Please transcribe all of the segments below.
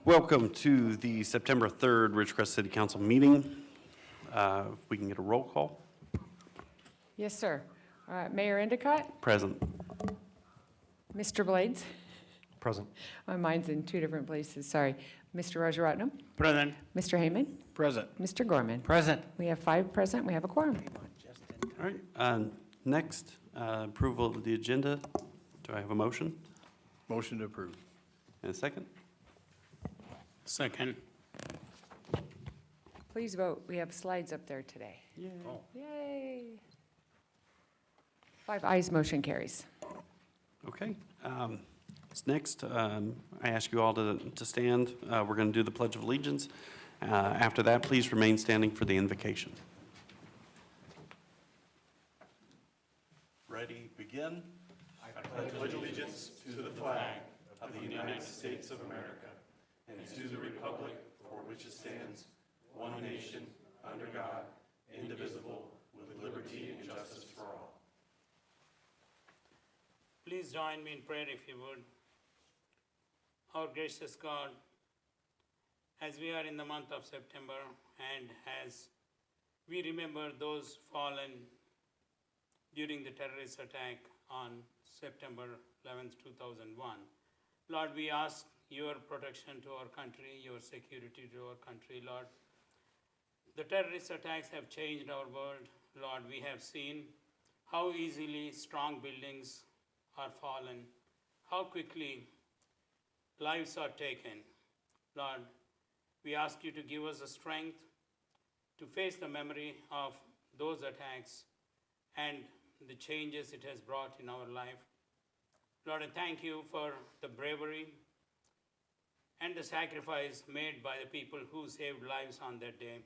Welcome to the September 3rd Ridgecrest City Council meeting. If we can get a roll call. Yes, sir. Mayor Endicott, Present. Mr. Blades. Present. Mine's in two different places, sorry. Mr. Rajaratnam, Present. Mr. Heyman, Present. Mr. Gorman. Present. We have 5 present, we have a quorum. All right. Next, approval of the agenda. Do I have a motion? Motion to approve. And a second? Second. Please vote. We have slides up there today. Yay. Yay. 5 ayes, motion carries. Okay. Next, I ask you all to stand. We're going to do the Pledge of Allegiance. After that, please remain standing for the invocation. Ready, begin. I pledge allegiance to the flag of the United States of America and to the republic for which it stands, one nation, under God, indivisible, with liberty and justice for all. Please join me in prayer if you would. Our gracious God, as we are in the month of September and as we remember those fallen during the terrorist attack on September 11th, 2001, Lord, we ask your protection to our country, your security to our country, Lord. The terrorist attacks have changed our world, Lord. We have seen how easily strong buildings are fallen, how quickly lives are taken. Lord, we ask you to give us the strength to face the memory of those attacks and the changes it has brought in our life. Lord, I thank you for the bravery and the sacrifice made by the people who saved lives on that day.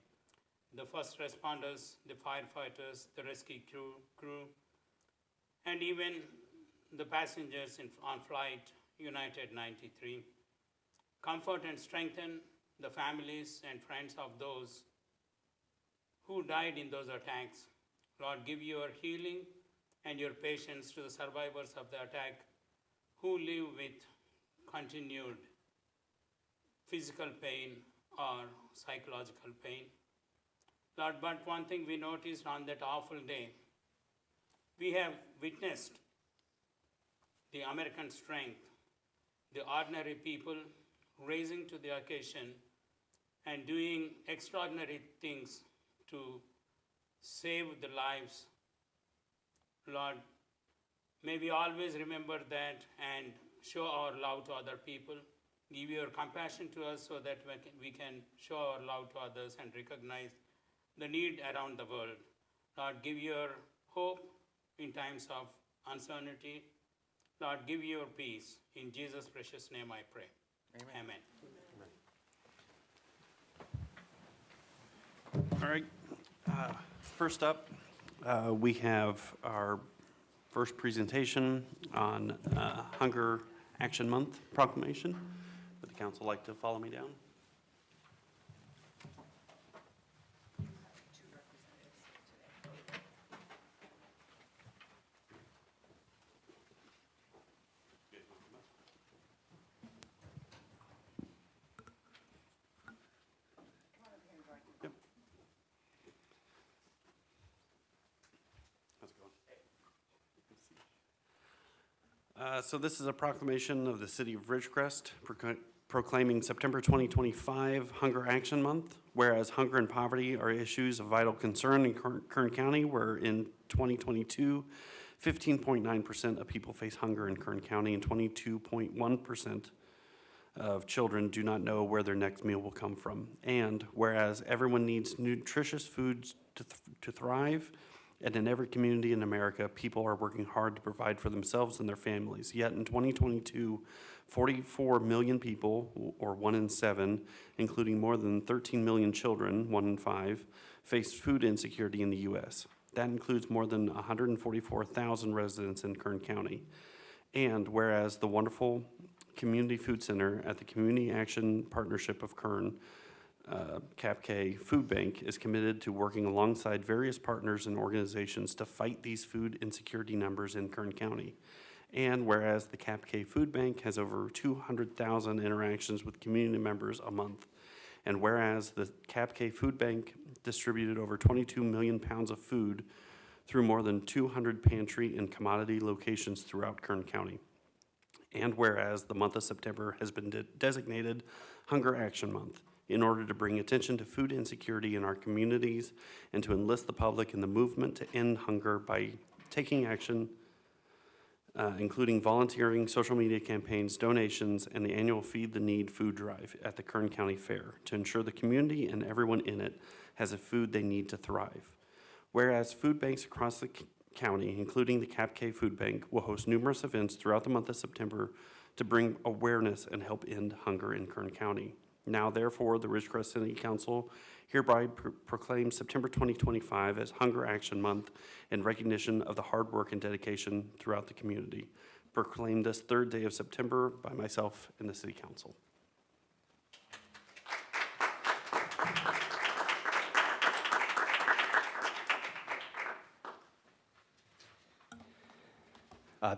The first responders, the firefighters, the rescue crew, and even the passengers on flight United 93. Comfort and strengthen the families and friends of those who died in those attacks. Lord, give your healing and your patience to the survivors of the attack who live with continued physical pain or psychological pain. Lord, but one thing we noticed on that awful day, we have witnessed the American strength, the ordinary people rising to the occasion and doing extraordinary things to save the lives. Lord, may we always remember that and show our love to other people. Give your compassion to us so that we can show our love to others and recognize the need around the world. Lord, give your hope in times of uncertainty. Lord, give your peace. In Jesus' precious name I pray. Amen. All right. First up, we have our first presentation on Hunger Action Month proclamation. Would the council like to follow me down? So this is a proclamation of the City of Ridgecrest proclaiming September 2025 Hunger Action Month, whereas hunger and poverty are issues of vital concern in Kern County, where in 2022, 15.9% of people face hunger in Kern County and 22.1% of children do not know where their next meal will come from. And whereas everyone needs nutritious foods to thrive, and in every community in America, people are working hard to provide for themselves and their families. Yet in 2022, 44 million people, or 1 in 7, including more than 13 million children, 1 in 5, faced food insecurity in the U.S. That includes more than 144,000 residents in Kern County. And whereas the wonderful Community Food Center at the Community Action Partnership of Kern, CAPK Food Bank, is committed to working alongside various partners and organizations to fight these food insecurity numbers in Kern County. And whereas the Cap K Food Bank has over 200,000 interactions with community members a month. And whereas the Cap K Food Bank distributed over 22 million pounds of food through more than 200 pantry and commodity locations throughout Kern County. And whereas the month of September has been designated Hunger Action Month in order to bring attention to food insecurity in our communities and to enlist the public in the movement to end hunger by taking action, including volunteering, social media campaigns, donations, and the annual Feed the Need food drive at the Kern County Fair to ensure the community and everyone in it has the food they need to thrive. Whereas food banks across the county, including the Cap K Food Bank, will host numerous events throughout the month of September to bring awareness and help end hunger in Kern County. Now, therefore, the Ridgecrest City Council hereby proclaims September 2025 as Hunger Action Month in recognition of the hard work and dedication throughout the community. Proclaim this third day of September by myself and the City Council.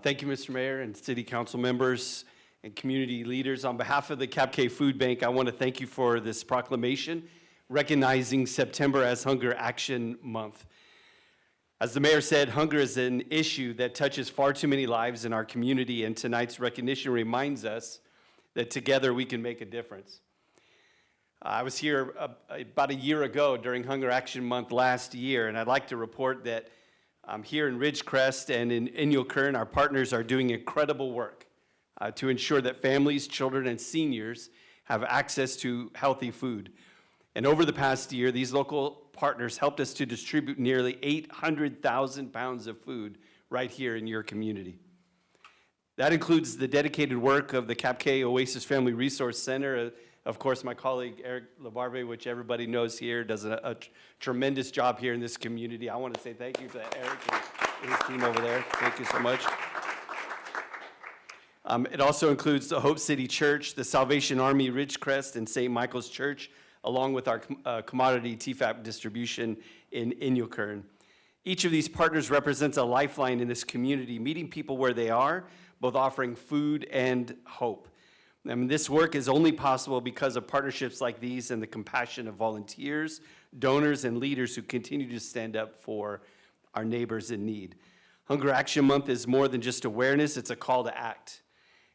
Thank you, Mr. Mayor and City Council members and community leaders. On behalf of the Cap K Food Bank, I want to thank you for this proclamation recognizing September as Hunger Action Month. As the mayor said, hunger is an issue that touches far too many lives in our community, and tonight's recognition reminds us that together we can make a difference. I was here about a year ago during Hunger Action Month last year, and I'd like to report that here in Ridgecrest and in Inyo Kern, our partners are doing incredible work to ensure that families, children, and seniors have access to healthy food. And over the past year, these local partners helped us to distribute nearly 800,000 pounds of food right here in your community. That includes the dedicated work of the Cap K Oasis Family Resource Center. Of course, my colleague Eric LaBarbe, which everybody knows here, does a tremendous job here in this community. I want to say thank you to Eric and his team over there. Thank you so much. It also includes the Hope City Church, the Salvation Army Ridgecrest, and St. Michael's Church, along with our commodity TFAP distribution in Inyo Kern. Each of these partners represents a lifeline in this community, meeting people where they are, both offering food and hope. This work is only possible because of partnerships like these and the compassion of volunteers, donors, and leaders who continue to stand up for our neighbors in need. Hunger Action Month is more than just awareness, it's a call to act.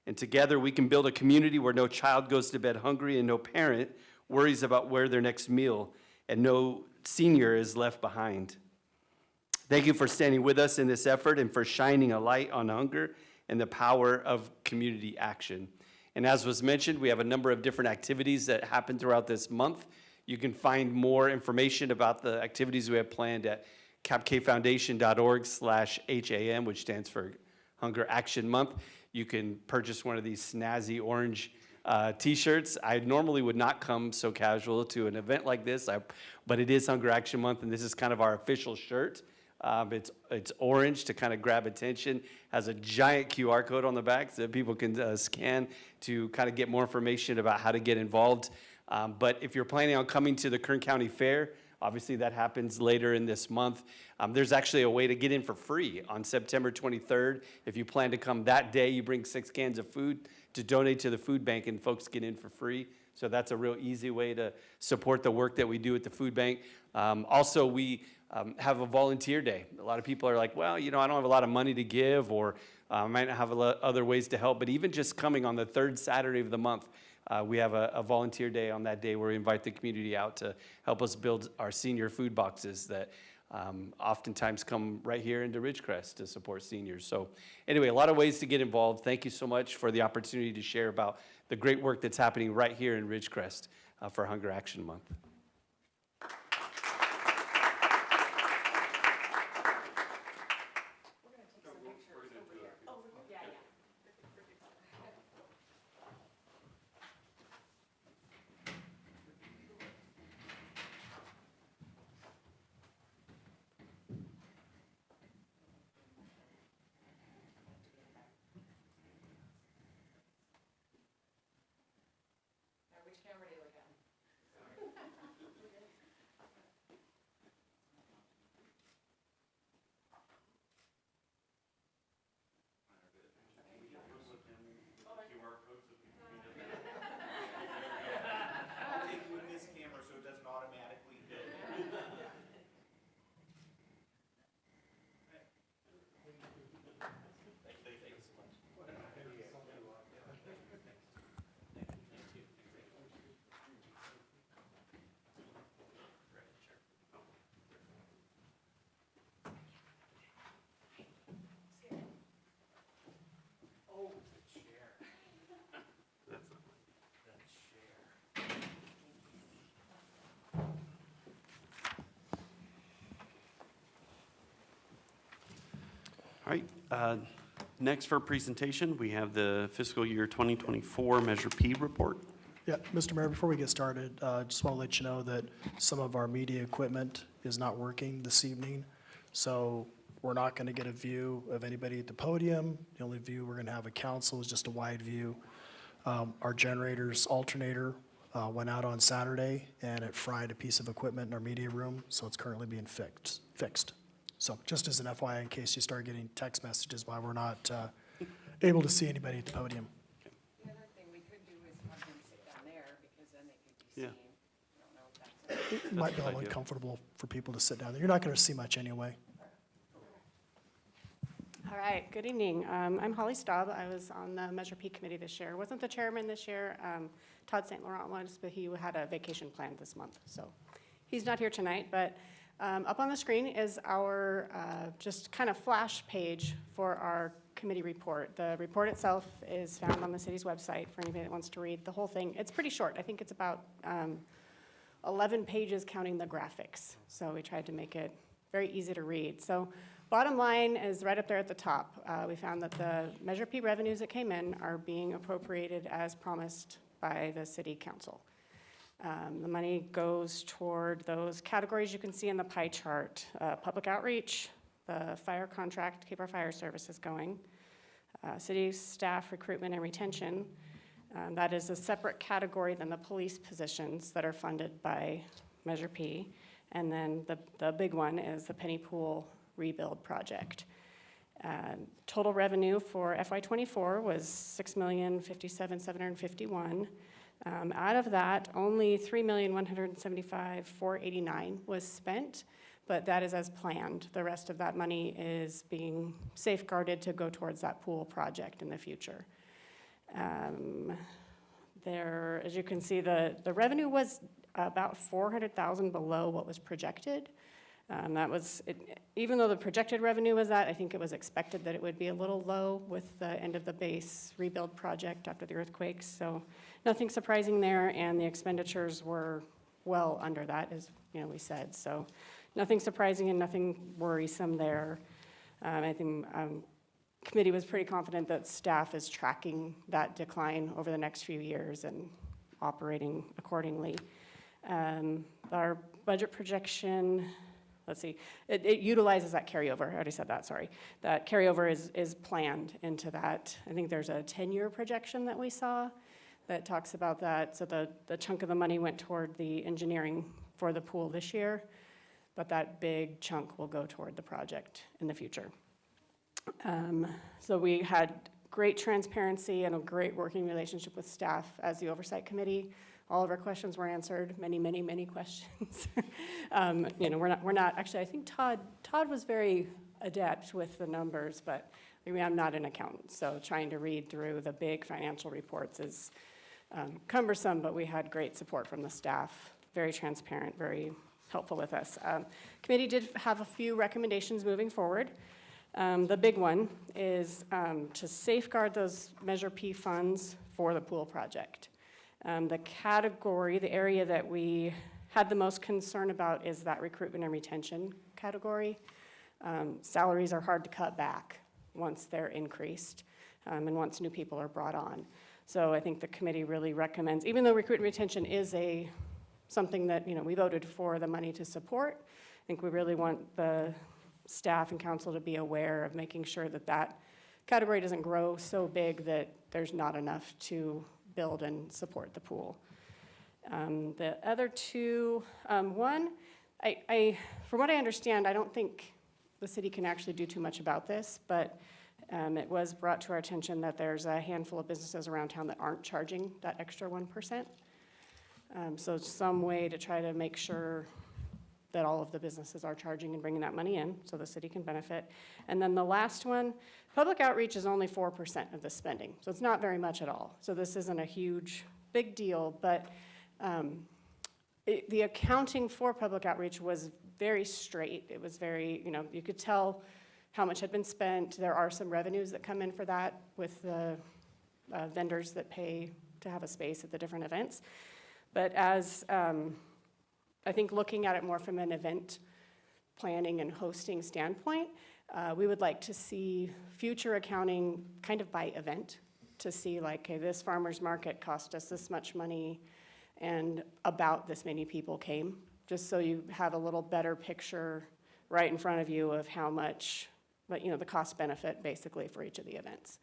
And together we can build a community where no child goes to bed hungry and no parent worries about where their next meal and no senior is left behind. Thank you for standing with us in this effort and for shining a light on hunger and the power of community action. And as was mentioned, we have a number of different activities that happen throughout this month. You can find more information about the activities we have planned at capkfoundation.org/HAM, which stands for Hunger Action Month. You can purchase one of these snazzy orange t-shirts. I normally would not come so casual to an event like this, but it is Hunger Action Month, and this is kind of our official shirt. It's orange to kind of grab attention, has a giant QR code on the back so that people can scan to kind of get more information about how to get involved. But if you're planning on coming to the Kern County Fair, obviously that happens later in this month. There's actually a way to get in for free on September 23rd. If you plan to come that day, you bring 6 cans of food to donate to the food bank, and folks get in for free. So that's a real easy way to support the work that we do at the food bank. Also, we have a volunteer day. A lot of people are like, well, you know, I don't have a lot of money to give, or I might not have other ways to help. But even just coming on the 3rd Saturday of the month, we have a volunteer day on that day where we invite the community out to help us build our senior food boxes that oftentimes come right here into Ridgecrest to support seniors. So anyway, a lot of ways to get involved. Thank you so much for the opportunity to share about the great work that's happening right here in Ridgecrest for Hunger Action Month. Which camera do you look at? All right, next for presentation, we have the fiscal year 2024 Measure P report. Yeah, Mr. Mayor, before we get started, just want to let you know that some of our media equipment is not working this evening. So we're not going to get a view of anybody at the podium. The only view we're going to have of council is just a wide view. Our generator's alternator went out on Saturday, and it fried a piece of equipment in our media room, so it's currently being fixed. So just as an FYI, in case you start getting text messages why we're not able to see anybody at the podium. The other thing we could do is have them sit down there, because then they could be Yeah. seen. I don't know if that's It might be a a good little idea. uncomfortable for people to sit down there. You're not going to see much anyway. All right, good evening. I'm Holly Staub. I was on the Measure P committee this year. Wasn't the chairman this year. Todd St. Laurent was, but he had a vacation planned this month, so he's not here tonight. But up on the screen is our just kind of flash page for our committee report. The report itself is found on the city's website for anybody that wants to read the whole thing. It's pretty short. I think it's about 11 pages counting the graphics. So we tried to make it very easy to read. So bottom line is right up there at the top. We found that the Measure P revenues that came in are being appropriated as promised by the city council. The money goes toward those categories you can see in the pie chart. Public outreach, the fire contract to keep our fire services going, city staff recruitment and retention. That is a separate category than the police positions that are funded by Measure P. And then the big one is the Penny Pool rebuild project. Total revenue for FY24 was $6,057,751. Out of that, only $3,175,489 was spent, but that is as planned. The rest of that money is being safeguarded to go towards that pool project in the future. There, as you can see, the revenue was about $400,000 below what was projected. That was, even though the projected revenue was that, I think it was expected that it would be a little low with the end of the base rebuild project after the earthquakes. So nothing surprising there, and the expenditures were well under that, as we said. So nothing surprising and nothing worrisome there. I think committee was pretty confident that staff is tracking that decline over the next few years and operating accordingly. Our budget projection, let's see, it utilizes that carryover. I already said that, sorry. That carryover is planned into that. I think there's a 10-year projection that we saw that talks about that. So the chunk of the money went toward the engineering for the pool this year, but that big chunk will go toward the project in the future. So we had great transparency and a great working relationship with staff as the oversight committee. All of our questions were answered, many questions. We're not, actually, I think Todd was very adept with the numbers, but I'm not an accountant, so trying to read through the big financial reports is cumbersome, but we had great support from the staff, very transparent, very helpful with us. Committee did have a few recommendations moving forward. The big one is to safeguard those Measure P funds for the pool project. The category, the area that we had the most concern about is that recruitment and retention category. Salaries are hard to cut back once they're increased and once new people are brought on. So I think the committee really recommends, even though recruitment and retention is something that we voted for the money to support, I think we really want the staff and council to be aware of making sure that that category doesn't grow so big that there's not enough to build and support the pool. The other two, one, from what I understand, I don't think the city can actually do too much about this, but it was brought to our attention that there's a handful of businesses around town that aren't charging that extra 1%. So some way to try to make sure that all of the businesses are charging and bringing that money in so the city can benefit. And then the last one, public outreach is only 4% of the spending, so it's not very much at all. So this isn't a big deal, but the accounting for public outreach was very straight. It was very, you could tell how much had been spent. There are some revenues that come in for that with the vendors that pay to have a space at the different events. But as I think looking at it more from an event planning and hosting standpoint, We would like to see future accounting kind of by event, to see like, okay, this farmer's market cost us this much money, and about this many people came, just so you have a little better picture right in front of you of how much, but the cost benefit basically for each of the events.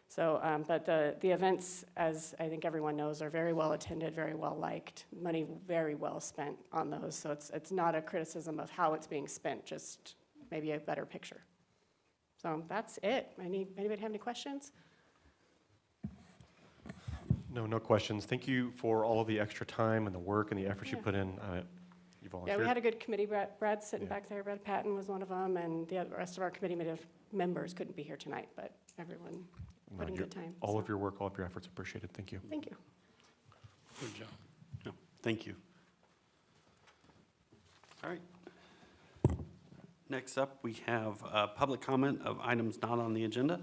So, but the events, as I think everyone knows, are very well attended, very well liked, money very well spent on those. So it's not a criticism of how it's being spent, just maybe a better picture. So that's it. Anybody have any questions? No questions. Thank you for all of the extra time and the work and the effort you put in. You Yeah, volunteered. we had a good committee. Brad sitting Yeah. back there. Brad Patton was one of them, and the rest of our committee members couldn't be here tonight, but everyone No, put in your- good time. All so. of your work, all of your efforts appreciated. Thank you. Thank you. Good job. No, thank you. All right. Next up, we have public comment of items not on the agenda.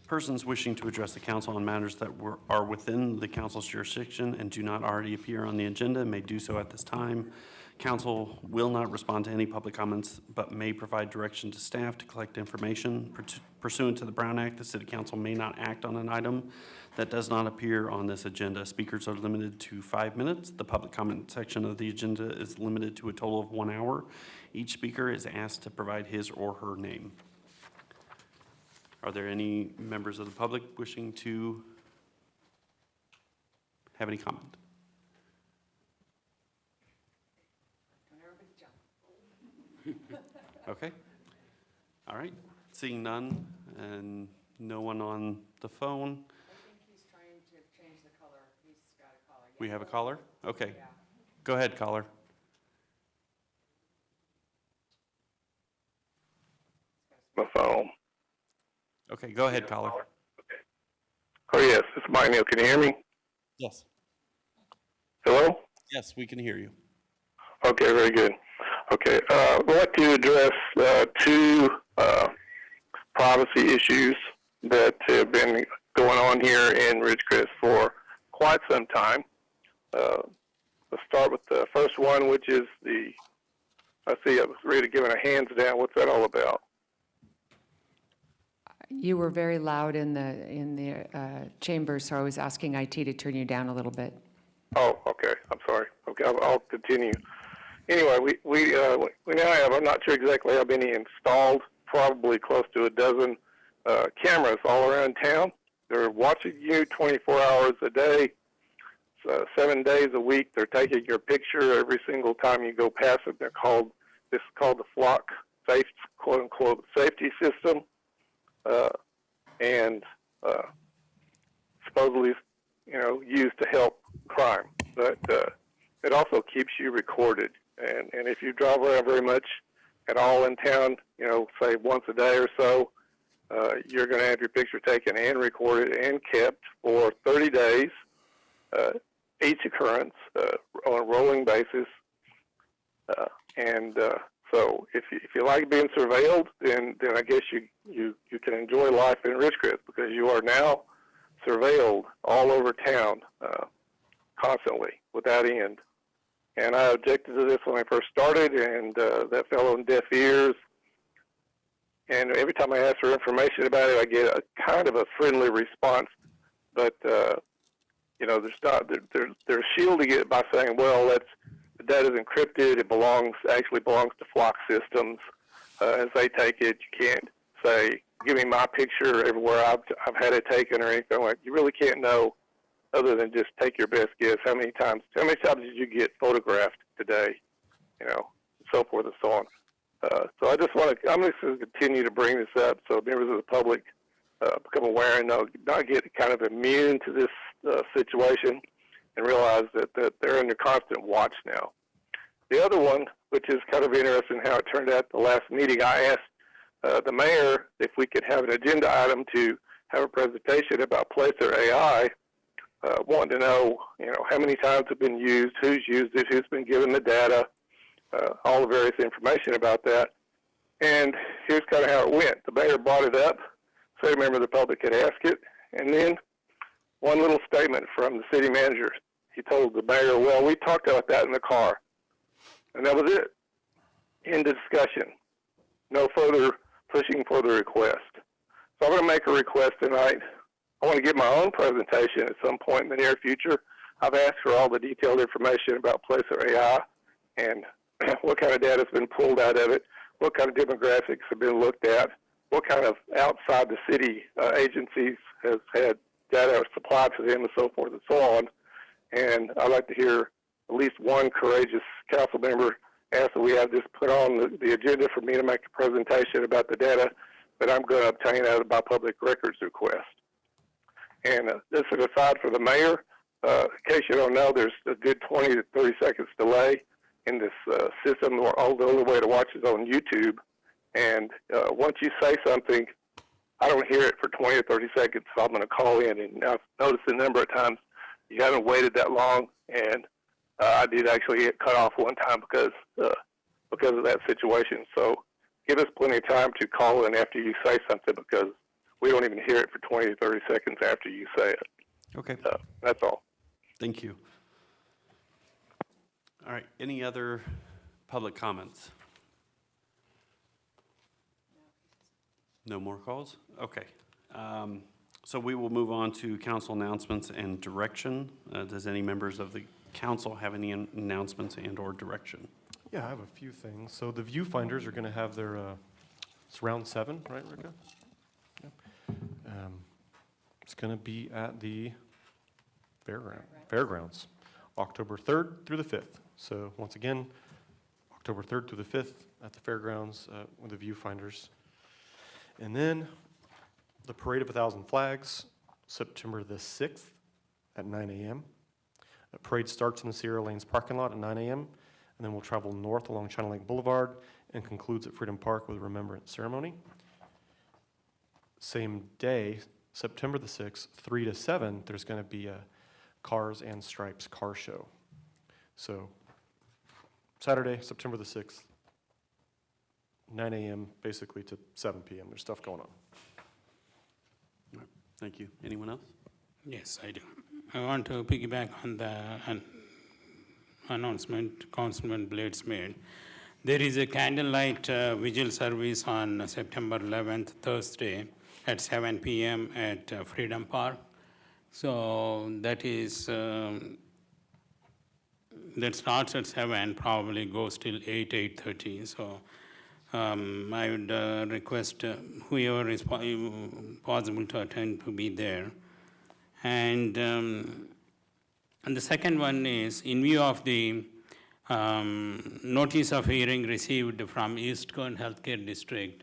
Persons wishing to address the council on matters that are within the council's jurisdiction and do not already appear on the agenda may do so at this time. Council will not respond to any public comments, but may provide direction to staff to collect information. Pursuant to the Brown Act, the city council may not act on an item that does not appear on this agenda. Speakers are limited to 5 minutes. The public comment section of the agenda is limited to a total of 1 hour. Each speaker is asked to provide his or her name. Are there any members of the public wishing to have any comment? Don't everybody jump. Okay. All right. Seeing none and no one on the phone, I think he's trying to change the color. He's got a color. we have a caller? Okay. Yeah. Go ahead, caller. My phone. Okay, go ahead, caller. Oh, yes, it's Mike Neal. Can you hear me? Yes. Hello? Yes, we can hear you. Okay, very good. Okay, I'd like to address two privacy issues that have been going on here in Ridgecrest for quite some time. Let's start with the first one, which is I see I was ready giving a hands down. What's that all about? You were very loud in the chamber, so I was asking IT to turn you down a little bit. Oh, okay. I'm sorry. Okay, I'll continue. Anyway, we now have, I'm not sure exactly how many installed, probably close to a dozen cameras all around town. They're watching you 24 hours a day, 7 days a week. They're taking your picture every single time you go past it. This is called the Flock Safe, quote unquote, safety system. And supposedly, used to help crime. But it also keeps you recorded. And if you drive around very much at all in town, say once a day or so, you're going to have your picture taken and recorded and kept for 30 days, each occurrence on a rolling basis. So if you like being surveilled, then I guess you can enjoy life in Ridgecrest, because you are now surveilled all over town constantly without end. And I objected to this when I first started, and that fell on deaf ears. And every time I ask for information about it, I get a kind of a friendly response. But they're shielding it by saying, well, the data's encrypted. It actually belongs to Flock Systems. As they take it, you can't say, give me my picture everywhere I've had it taken or anything like. You really can't know, other than just take your best guess. How many times did you get photographed today? So forth and so on. So I'm just going to continue to bring this up so members of the public become aware and not get kind of immune to this situation, and realize that they're under constant watch now. The other one, which is kind of interesting how it turned out at the last meeting, I asked the mayor if we could have an agenda item to have a presentation about Placer AI. Wanting to know, how many times have been used, who's used it, who's been given the data, all the various information about that. And here's kind of how it went. The mayor brought it up, so a member of the public could ask it, and then one little statement from the city manager. He told the mayor, well, we talked about that in the car. And that was it. End of discussion. No further pushing for the request. So I'm going to make a request tonight. I want to give my own presentation at some point in the near future. I've asked for all the detailed information about Placer AI and what kind of data has been pulled out of it, what kind of demographics have been looked at, what kind of outside the city agencies has had data supplied to them and so forth and so on. And I'd like to hear at least one courageous council member ask that we have this put on the agenda for me to make a presentation about the data that I'm going to obtain out of my public records request. And this is aside for the mayor. In case you don't know, there's a good 20 to 30 seconds delay in this system. The only way to watch is on YouTube. And once you say something, I don't hear it for 20 or 30 seconds, so I'm going to call in. And I've noticed a number of times you haven't waited that long, and I did actually get cut off one time because of that situation. So give us plenty of time to call in after you say something, because we don't even hear it for 20 to 30 seconds after you say it. Okay, That's all. thank you. All right, any other public comments? No more calls? Okay. So we will move on to council announcements and direction. Does any members of the council have any announcements and/or direction? Yeah, I have a few things. So the viewfinders are going to have their, it's round 7, right, Rika? Yep. It's going to be at the fairgrounds, October 3rd through the 5th. So once again, October 3rd through the 5th at the fairgrounds with the viewfinders. And then the Parade of 1,000 Flags, September the 6th at 9 a.m. The parade starts in the Sierra Lanes parking lot at 9 a.m., and then we'll travel north along China Lake Boulevard and concludes at Freedom Park with a remembrance ceremony. Same day, September the 6th, 3 to 7, there's going to be a Cars and Stripes car show. So Saturday, September the 6th, 9 a.m. basically to 7 p.m. There's stuff going on. All right, thank you. Anyone else? Yes, I do. I want to piggyback on the announcement Councilman Blades made. There is a candlelight vigil service on September 11th, Thursday, at 7 p.m. at Freedom Park. So that is, that starts at 7, probably goes till 8:30. So I would request whoever is possible to attend to be there. And the second one is, in view of the notice of hearing received from East Kern Healthcare District,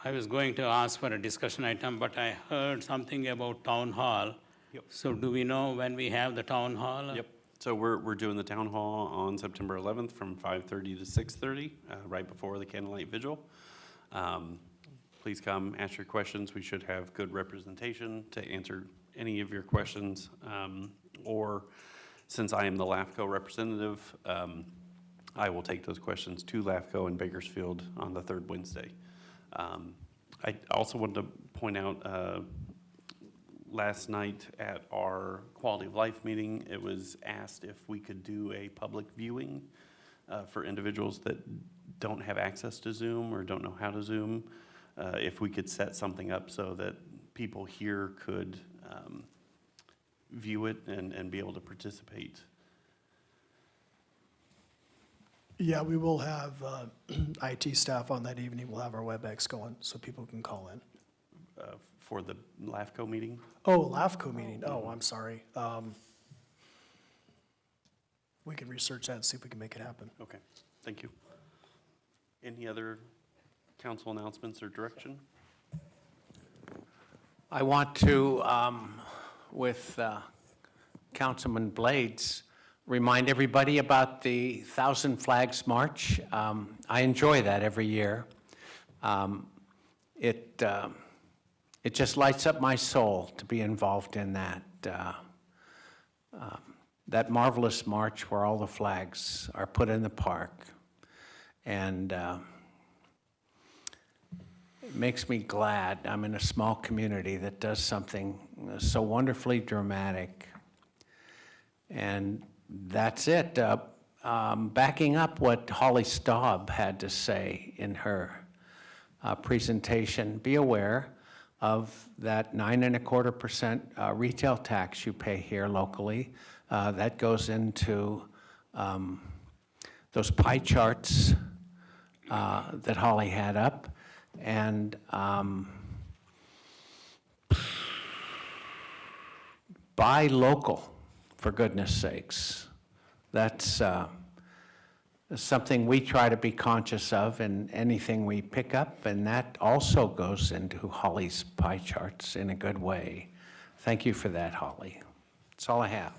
I was going to ask for a discussion item, but I heard something about town hall. Yep. So do we know when we have the town hall? Yep. So we're doing the town hall on September 11th from 5:30 to 6:30, right before the candlelight vigil. Please come, ask your questions. We should have good representation to answer any of your questions. Or since I am the LAFCO representative, I will take those questions to LAFCO in Bakersfield on the 3rd Wednesday. I also wanted to point out, last night at our quality of life meeting, it was asked if we could do a public viewing for individuals that don't have access to Zoom or don't know how to Zoom, if we could set something up so that people here could view it and be able to participate. Yeah, we will have IT staff on that evening. We'll have our WebEx going so people can call in. For the LAFCO meeting? Oh, LAFCO meeting. Oh, I'm sorry. We can research that and see if we can make it happen. Okay, thank you. Any other council announcements or direction? I want to, with Councilman Blades, remind everybody about the 1,000 Flags March. I enjoy that every year. It just lights up my soul to be involved in that. That marvelous march where all the flags are put in the park. And it makes me glad I'm in a small community that does something so wonderfully dramatic. And that's it. Backing up what Holly Staub had to say in her presentation, be aware of that 9.25% retail tax you pay here locally. That goes into those pie charts that Holly had up. And buy local, for goodness sakes. That's something we try to be conscious of in anything we pick up, and that also goes into Holly's pie charts in a good way. Thank you for that, Holly. That's all I have.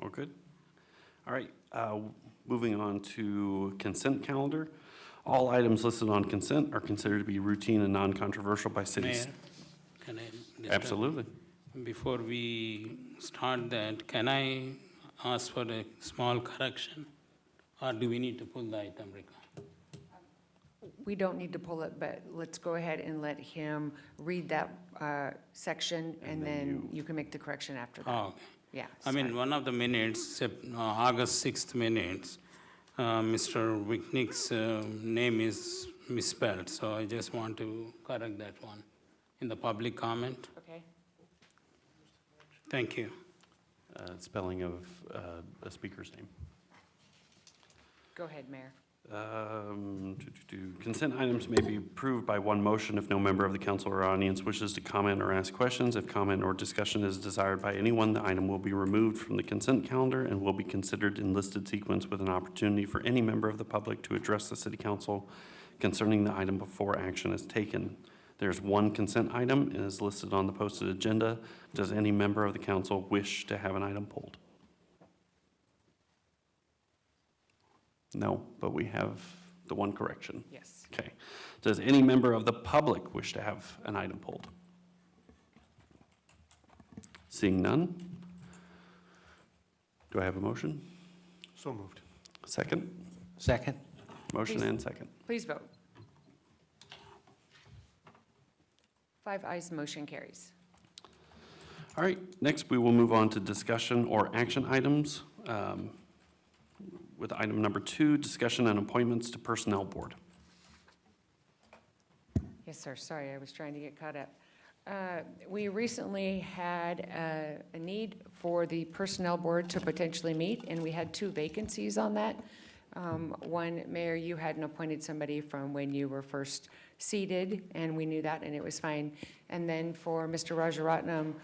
All good? All right, moving on to consent calendar. All items listed on consent are considered to be routine and non-controversial by city. Mayor, can I disturb? Absolutely. Before we start that, can I ask for a small correction? Or do we need to pull the item, Rika? We don't need to pull it, but let's go ahead and let him read that section, and then you can make the correction after that. Oh, okay. Yeah. I mean, one of the minutes, August 6th minutes, Mr. Wicknick's name is misspelled, so I just want to correct that one in the public comment. Okay. Thank you. Spelling of a speaker's name. Go ahead, Mayor. Consent items may be approved by one motion if no member of the council or audience wishes to comment or ask questions. If comment or discussion is desired by anyone, the item will be removed from the consent calendar and will be considered in listed sequence with an opportunity for any member of the public to address the city council concerning the item before action is taken. There's one consent item and is listed on the posted agenda. Does any member of the council wish to have an item pulled? No, but we have the one correction. Yes. Okay. Does any member of the public wish to have an item pulled? Seeing none? Do I have a motion? So moved. Second? Second? Motion Please. and second. Please vote. 5 ayes, motion carries. All right, next we will move on to discussion or action items. With item number 2, discussion and appointments to Personnel Board. Yes, sir. Sorry, I was trying to get caught up. We recently had a need for the Personnel Board to potentially meet, and we had 2 vacancies on that. One, Mayor, you hadn't appointed somebody from when you were first seated, and we knew that, and it was fine. And then for Mr. Rajaratnam,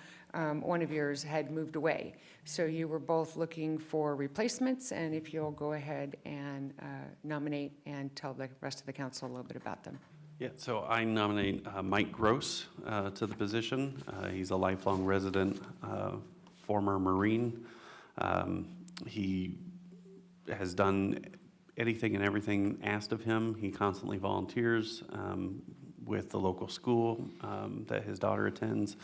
one of yours had moved away. So you were both looking for replacements, and if you'll go ahead and nominate and tell the rest of the council a little bit about them. Yeah, so I nominate Mike Gross to the position. He's a lifelong resident, former Marine. He has done anything and everything asked of him. He constantly volunteers with the local school that his daughter attends.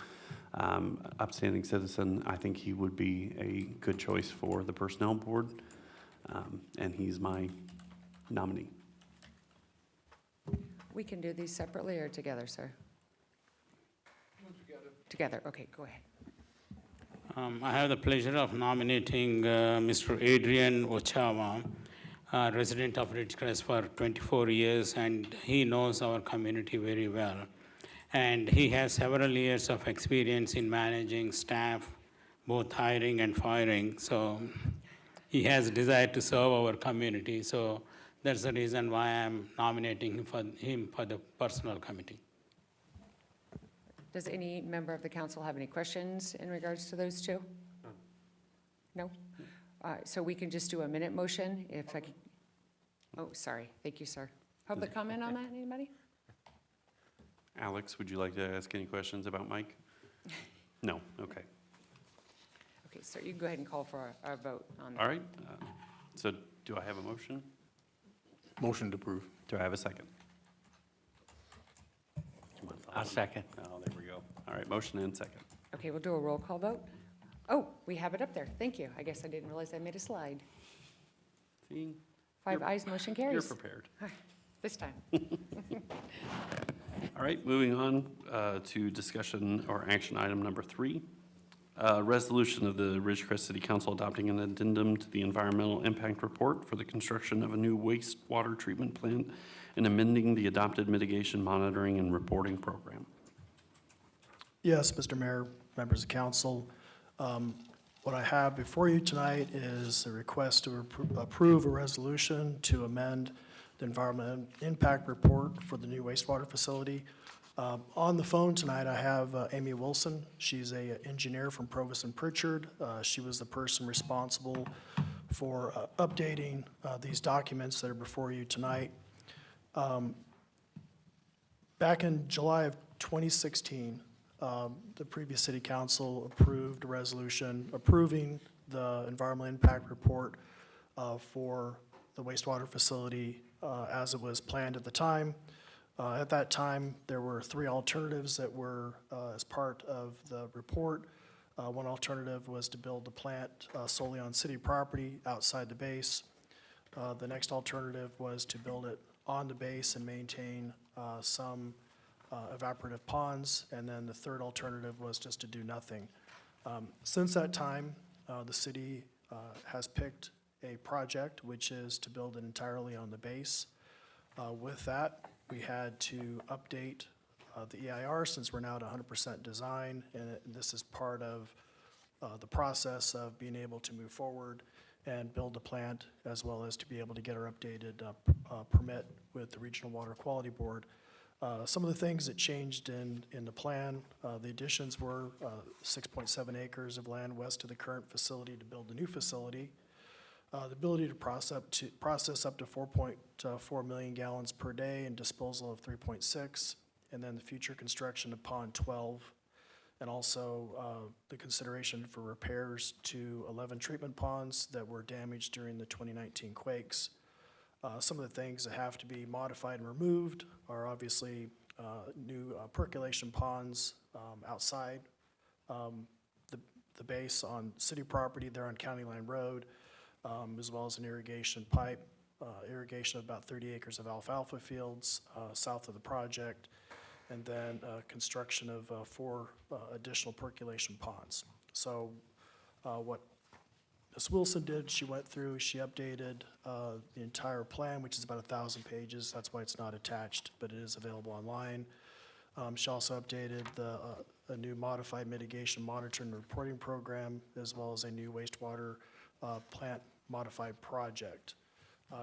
Upstanding citizen. I think he would be a good choice for the Personnel Board, and he's my nominee. We can do these separately or together, sir? Together, okay, go ahead. I have the pleasure of nominating Mr. Adrian Ochawa, resident of Ridgecrest for 24 years, and he knows our community very well. And he has several years of experience in managing staff, both hiring and firing. So he has a desire to serve our community. So that's the reason why I'm nominating him for the Personnel Committee. Does any member of the council have any questions in regards to those 2? No? So we can just do a minute motion if I could. Oh, sorry. Thank you, sir. Public comment on that, anybody? Alex, would you like to ask any questions about Mike? No, okay. Okay, sir, you can go ahead and call for a vote on that. All right, so do I have a motion? Motion to approve. Do I have a second? I'll second. Oh, there we go. All right, motion and second. Okay, we'll do a roll call vote. Oh, we have it up there. Thank you. I guess I didn't realize I made a slide. See, 5 ayes, motion you're carries. prepared. This time. All right, moving on to discussion or action item number 3. Resolution of the Ridgecrest City Council adopting an addendum to the environmental impact report for the construction of a new wastewater treatment plant and amending the adopted mitigation monitoring and reporting program. Yes, Mr. Mayor, members of council. What I have before you tonight is a request to approve a resolution to amend the environmental impact report for the new wastewater facility. On the phone tonight, I have Amy Wilson. She's an engineer from Provis and Pritchard. She was the person responsible for updating these documents that are before you tonight. Back in July of 2016, the previous city council approved a resolution approving the environmental impact report for the wastewater facility as it was planned at the time. At that time, there were 3 alternatives that were as part of the report. One alternative was to build the plant solely on city property outside the base. The next alternative was to build it on the base and maintain some evaporative ponds. And then the third alternative was just to do nothing. Since that time, the city has picked a project which is to build it entirely on the base. With that, we had to update the EIR since we're now at 100% design, and this is part of the process of being able to move forward and build the plant, as well as to be able to get our updated permit with the Regional Water Quality Board. Some of the things that changed in the plan, the additions were 6.7 acres of land west of the current facility to build the new facility. The ability to process up to 4.4 million gallons per day and disposal of 3.6, and then the future construction of Pond 12, and also the consideration for repairs to 11 treatment ponds that were damaged during the 2019 quakes. Some of the things that have to be modified and removed are obviously new percolation ponds outside the base on city property there on County Line Road, as well as an irrigation pipe, irrigation of about 30 acres of alfalfa fields south of the project, and then construction of 4 additional percolation ponds. So what Ms. Wilson did, she went through, she updated the entire plan, which is about 1,000 pages. That's why it's not attached, but it is available online. She also updated a new modified mitigation monitoring and reporting program, as well as a new wastewater plant modified project.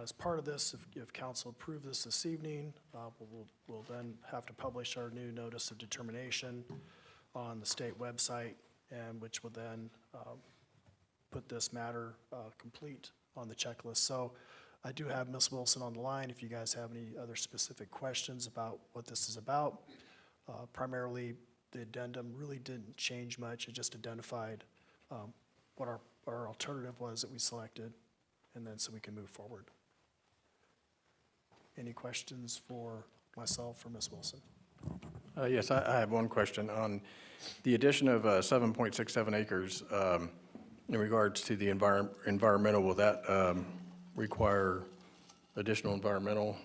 As part of this, if council approve this evening, we'll then have to publish our new notice of determination on the state website, and which will then put this matter complete on the checklist. So I do have Ms. Wilson on the line if you guys have any other specific questions about what this is about. Primarily, the addendum really didn't change much. It just identified what our alternative was that we selected, and then so we can move forward. Any questions for myself or Ms. Wilson? Yes, I have one question on the addition of 7.67 acres in regards to the environmental. Will that require additional environmental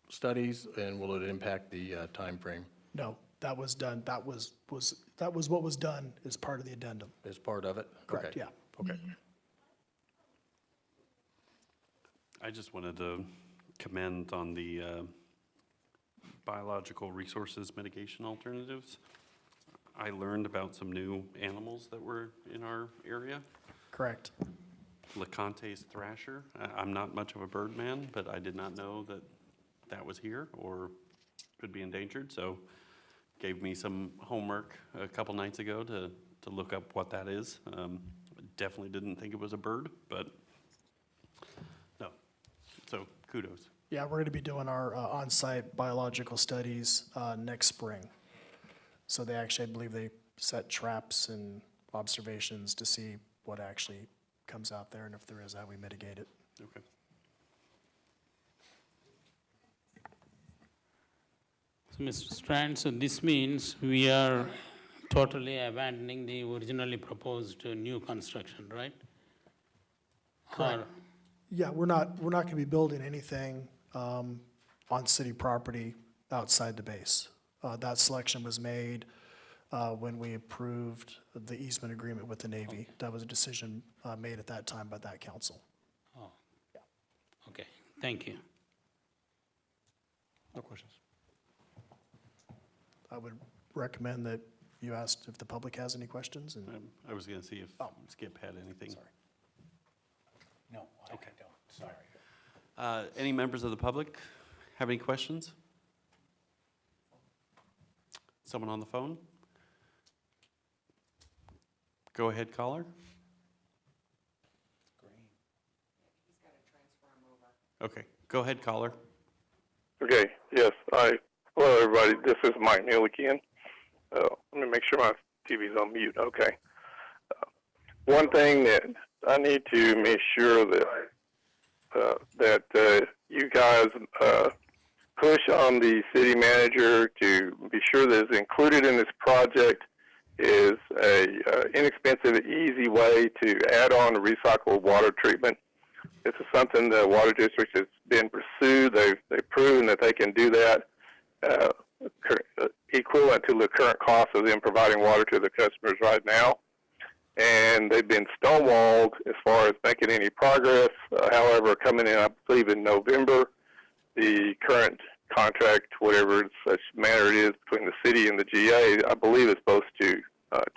studies, and will it impact the time frame? No, that was done. That was what was done as part of the addendum. As part of it? Correct, Okay. yeah. Okay. I just wanted to commend on the biological resources mitigation alternatives. I learned about some new animals that were in our area. Correct. LeConte's thrasher. I'm not much of a bird man, but I did not know that that was here or could be endangered. So gave me some homework a couple nights ago to look up what that is. Definitely didn't think it was a bird, but no. So kudos. Yeah, we're going to be doing our on-site biological studies next spring. So they actually, I believe they set traps and observations to see what actually comes out there, and if there is, how we mitigate it. Okay. So, Mr. Strand, so this means we are totally abandoning the originally proposed new construction, right? Correct. Yeah, we're not going to be building anything on city property outside the base. That selection was made when we approved the easement agreement with the Navy. That was a decision made at that time by that council. Oh, okay, thank you. No questions. I would recommend that you asked if the public has any questions, and I was going to see if Oh. Skip had anything. sorry. No, I don't, sorry. Any members of the public have any questions? Someone on the phone? Go ahead, caller. He's got to transfer him over. Okay, go ahead, caller. Okay, yes, hello everybody, this is Mike Neal again. Let me make sure my TV's on mute, okay. One thing that I need to make sure that you guys push on the city manager to be sure that is included in this project is a inexpensive, easy way to add on recycled water treatment. This is something the Water District has been pursued. They've proven that they can do that equivalent to the current cost of them providing water to the customers right now. And they've been stonewalled as far as making any progress. However, coming in, I believe, in November, the current contract, whatever such manner it is between the city and the GA, I believe is supposed to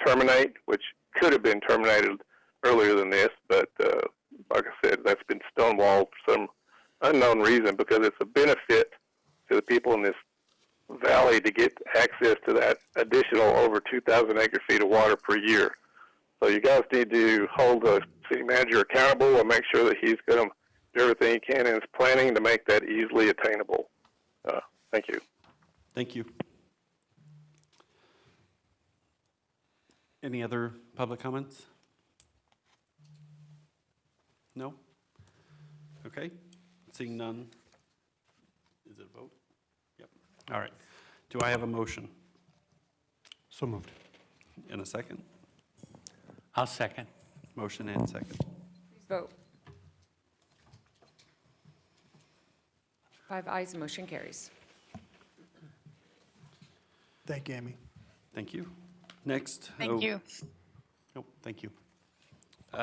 terminate, which could have been terminated earlier than this, but like I said, that's been stonewalled for some unknown reason because it's a benefit to the people in this valley to get access to that additional over 2,000 acre-feet of water per year. So you guys need to hold the city manager accountable and make sure that he's going to do everything he can in his planning to make that easily attainable. Thank you. Thank you. Any other public comments? No? Okay, seeing none. Is it a vote? Yep. All right. Do I have a motion So moved. in a second? I'll second. Motion and second. Please vote. 5 ayes, motion carries. Thank you, Amy. Thank you. Next. Thank you. Oh, thank you.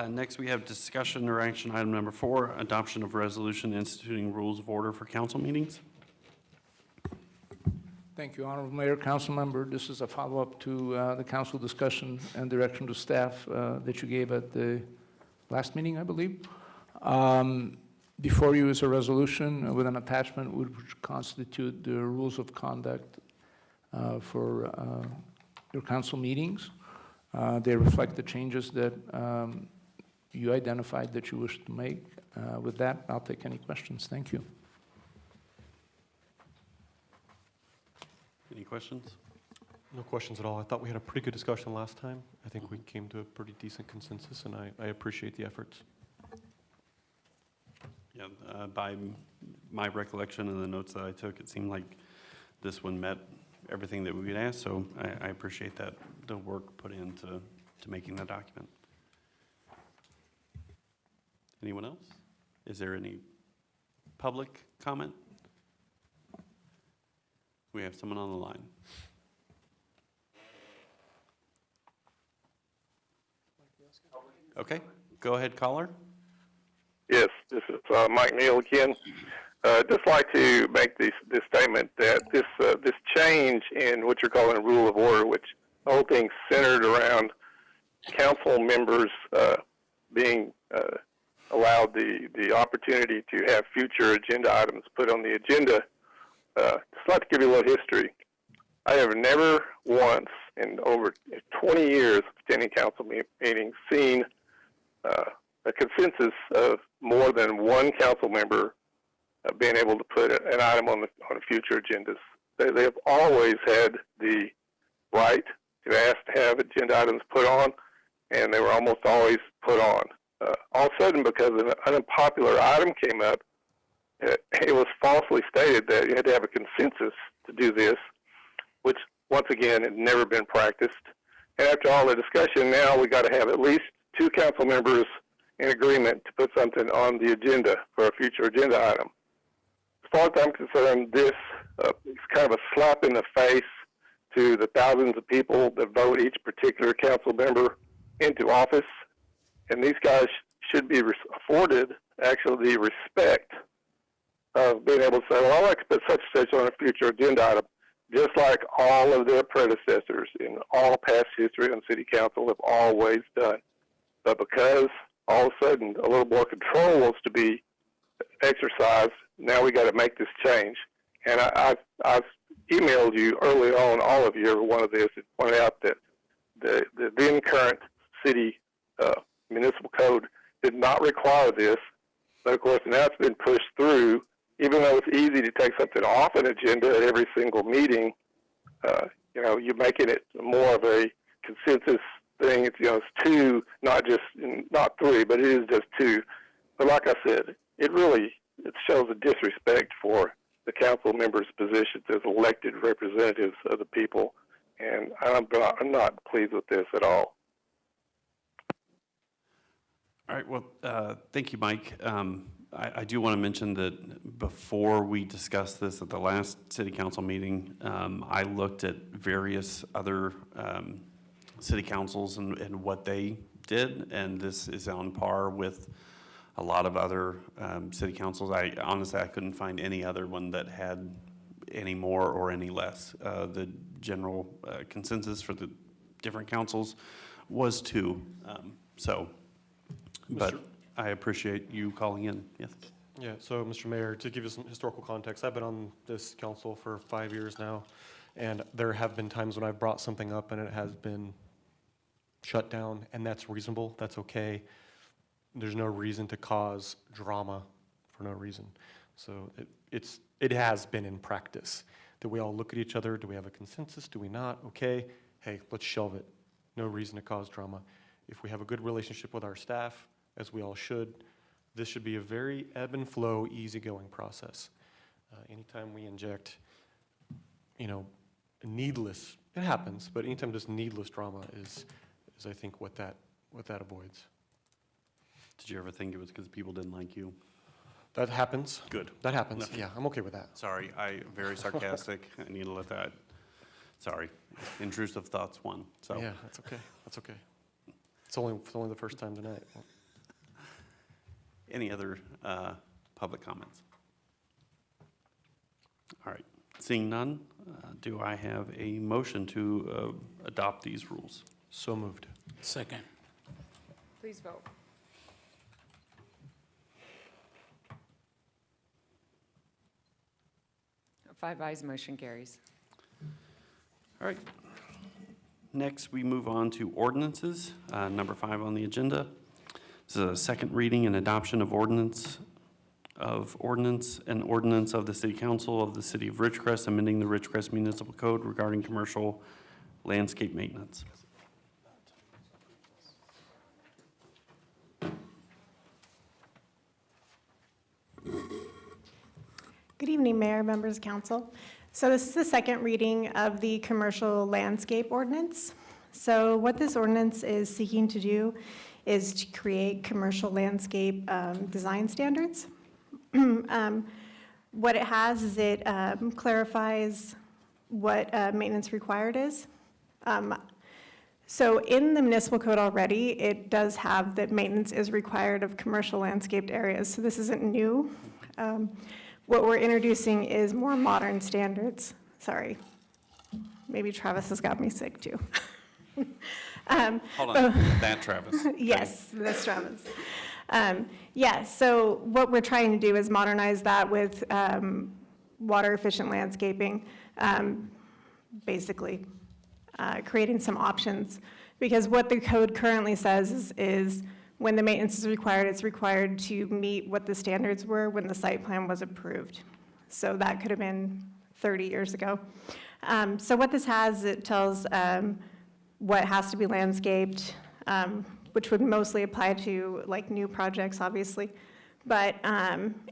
Next, we have discussion or action item number 4, adoption of resolution instituting rules of order for council meetings. Thank you, Honorable Mayor, Council Member. This is a follow-up to the council discussion and direction to staff that you gave at the last meeting, I believe. Before you is a resolution with an attachment which constitute the rules of conduct for your council meetings. They reflect the changes that you identified that you wish to make. With that, I'll take any questions. Thank you. Any questions? No questions at all. I thought we had a pretty good discussion last time. I think we came to a pretty decent consensus, and I appreciate the efforts. Yeah, by my recollection and the notes that I took, it seemed like this one met everything that we had asked, so I appreciate that, the work put into making that document. Anyone else? Is there any public comment? We have someone on the line. Okay, go ahead, caller. Yes, this is Mike Neal again. Just like to make this statement that this change in what you're calling rule of order, which the whole thing's centered around council members being allowed the opportunity to have future agenda items put on the agenda. Just like to give you a little history. I have never once in over 20 years of attending council meetings seen a consensus of more than one council member being able to put an item on future agendas. They have always had the right to ask to have agenda items put on, and they were almost always put on. All of a sudden, because an unpopular item came up, it was falsely stated that you had to have a consensus to do this, which, once again, had never been practiced. And after all the discussion, now we got to have at least 2 council members in agreement to put something on the agenda for a future agenda item. As far as I'm concerned, this is kind of a slap in the face to the thousands of people that vote each particular council member into office. And these guys should be afforded actually the respect of being able to say, well, I'd like to put such and such on a future agenda item, just like all of their predecessors in all past history on city council have always done. But because all of a sudden a little more control wants to be exercised, now we got to make this change. And I've emailed you early on, all of you, every one of this, and pointed out that the then current city municipal code did not require this. But of course, now it's been pushed through. Even though it's easy to take something off an agenda at every single meeting, you're making it more of a consensus thing. It's two, not three, but it is just two. But like I said, it shows a disrespect for the council members' positions as elected representatives of the people, and I'm not pleased with this at all. All right, well, thank you, Mike. I do want to mention that before we discussed this at the last city council meeting, I looked at various other city councils and what they did, and this is on par with a lot of other city councils. Honestly, I couldn't find any other one that had any more or any less. The general consensus for the different councils was 2. But I appreciate you calling in. Yes. Yeah, so Mr. Mayor, to give you some historical context, I've been on this council for 5 years now, and there have been times when I've brought something up and it has been shut down, and that's reasonable, that's okay. There's no reason to cause drama for no reason. So it has been in practice that we all look at each other. Do we have a consensus? Do we not? Okay, hey, let's shelve it. No reason to cause drama. If we have a good relationship with our staff, as we all should, this should be a very ebb and flow, easygoing process. Anytime we inject, needless, it happens, but anytime just needless drama is I think what that avoids. Did you ever think it was because people didn't like you? That happens. Good. That happens. No. Yeah, I'm okay with that. Sorry, very sarcastic. I need to let that, sorry. Intrusive thoughts won, so. Yeah, that's okay. That's okay. It's only the first time tonight. Any other public comments? All right, seeing none, do I have a motion to adopt these rules? So moved. Second. Please vote. Five ayes, motion carries. All right. Next, we move on to ordinances, number 5 on the agenda. This is a second reading and adoption of ordinance of the City Council of the City of Ridgecrest, amending the Ridgecrest Municipal Code regarding commercial landscape maintenance. Good evening, Mayor, members of council. So this is the second reading of the commercial landscape ordinance. So what this ordinance is seeking to do is to create commercial landscape design standards. What it has is it clarifies what maintenance required is. So in the municipal code already, it does have that maintenance is required of commercial landscaped areas. So this isn't new. What we're introducing is more modern standards. Sorry, maybe Travis has got me sick too. Hold on, that Travis. Yes, that's Travis. So what we're trying to do is modernize that with water efficient landscaping, basically creating some options. Because what the code currently says is when the maintenance is required, it's required to meet what the standards were when the site plan was approved. So that could have been 30 years ago. So what this has, it tells what has to be landscaped, which would mostly apply to like new projects, obviously. But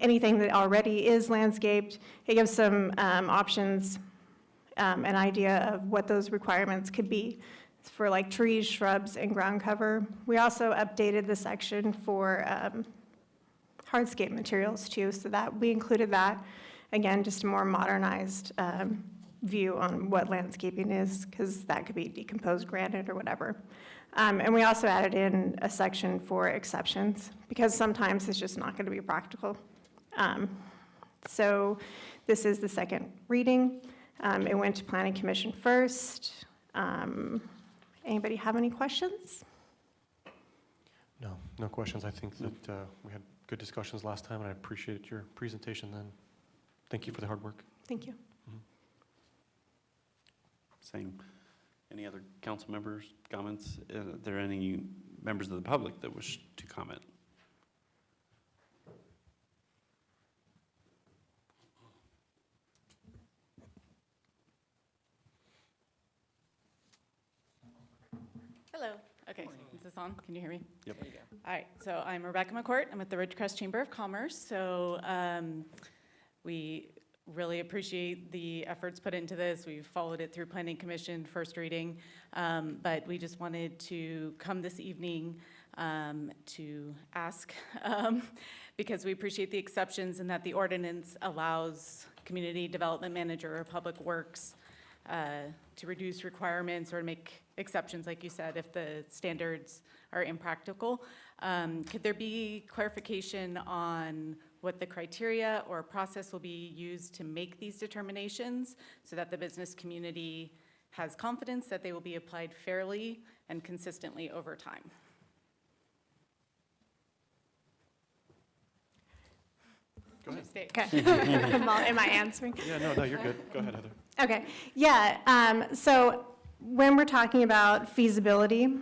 anything that already is landscaped, it gives some options, an idea of what those requirements could be for like trees, shrubs, and ground cover. We also updated the section for hardscape materials too, so that we included that. Again, just a more modernized view on what landscaping is, because that could be decomposed granite or whatever. And we also added in a section for exceptions, because sometimes it's just not going to be practical. So this is the second reading. It went to Planning Commission first. Anybody have any questions? No, no questions. I think that we had good discussions last time, and I appreciate your presentation then. Thank you for the hard work. Thank you. Same. Any other council members, comments? Are there any members of the public that wish to comment? Hello. Okay, is this on? Can you hear me? Yep. All right, so I'm Rebecca McCourt. I'm with the Ridgecrest Chamber of Commerce. So we really appreciate the efforts put into this. We've followed it through Planning Commission, first reading. But we just wanted to come this evening to ask, because we appreciate the exceptions and that the ordinance allows community development manager or public works to reduce requirements or make exceptions, like you said, if the standards are impractical. Could there be clarification on what the criteria or process will be used to make these determinations so that the business community has confidence that they will be applied fairly and consistently over time? Go ahead. Okay. Am I answering? Yeah, no, you're good. Go ahead, Heather. Okay, yeah, so when we're talking about feasibility,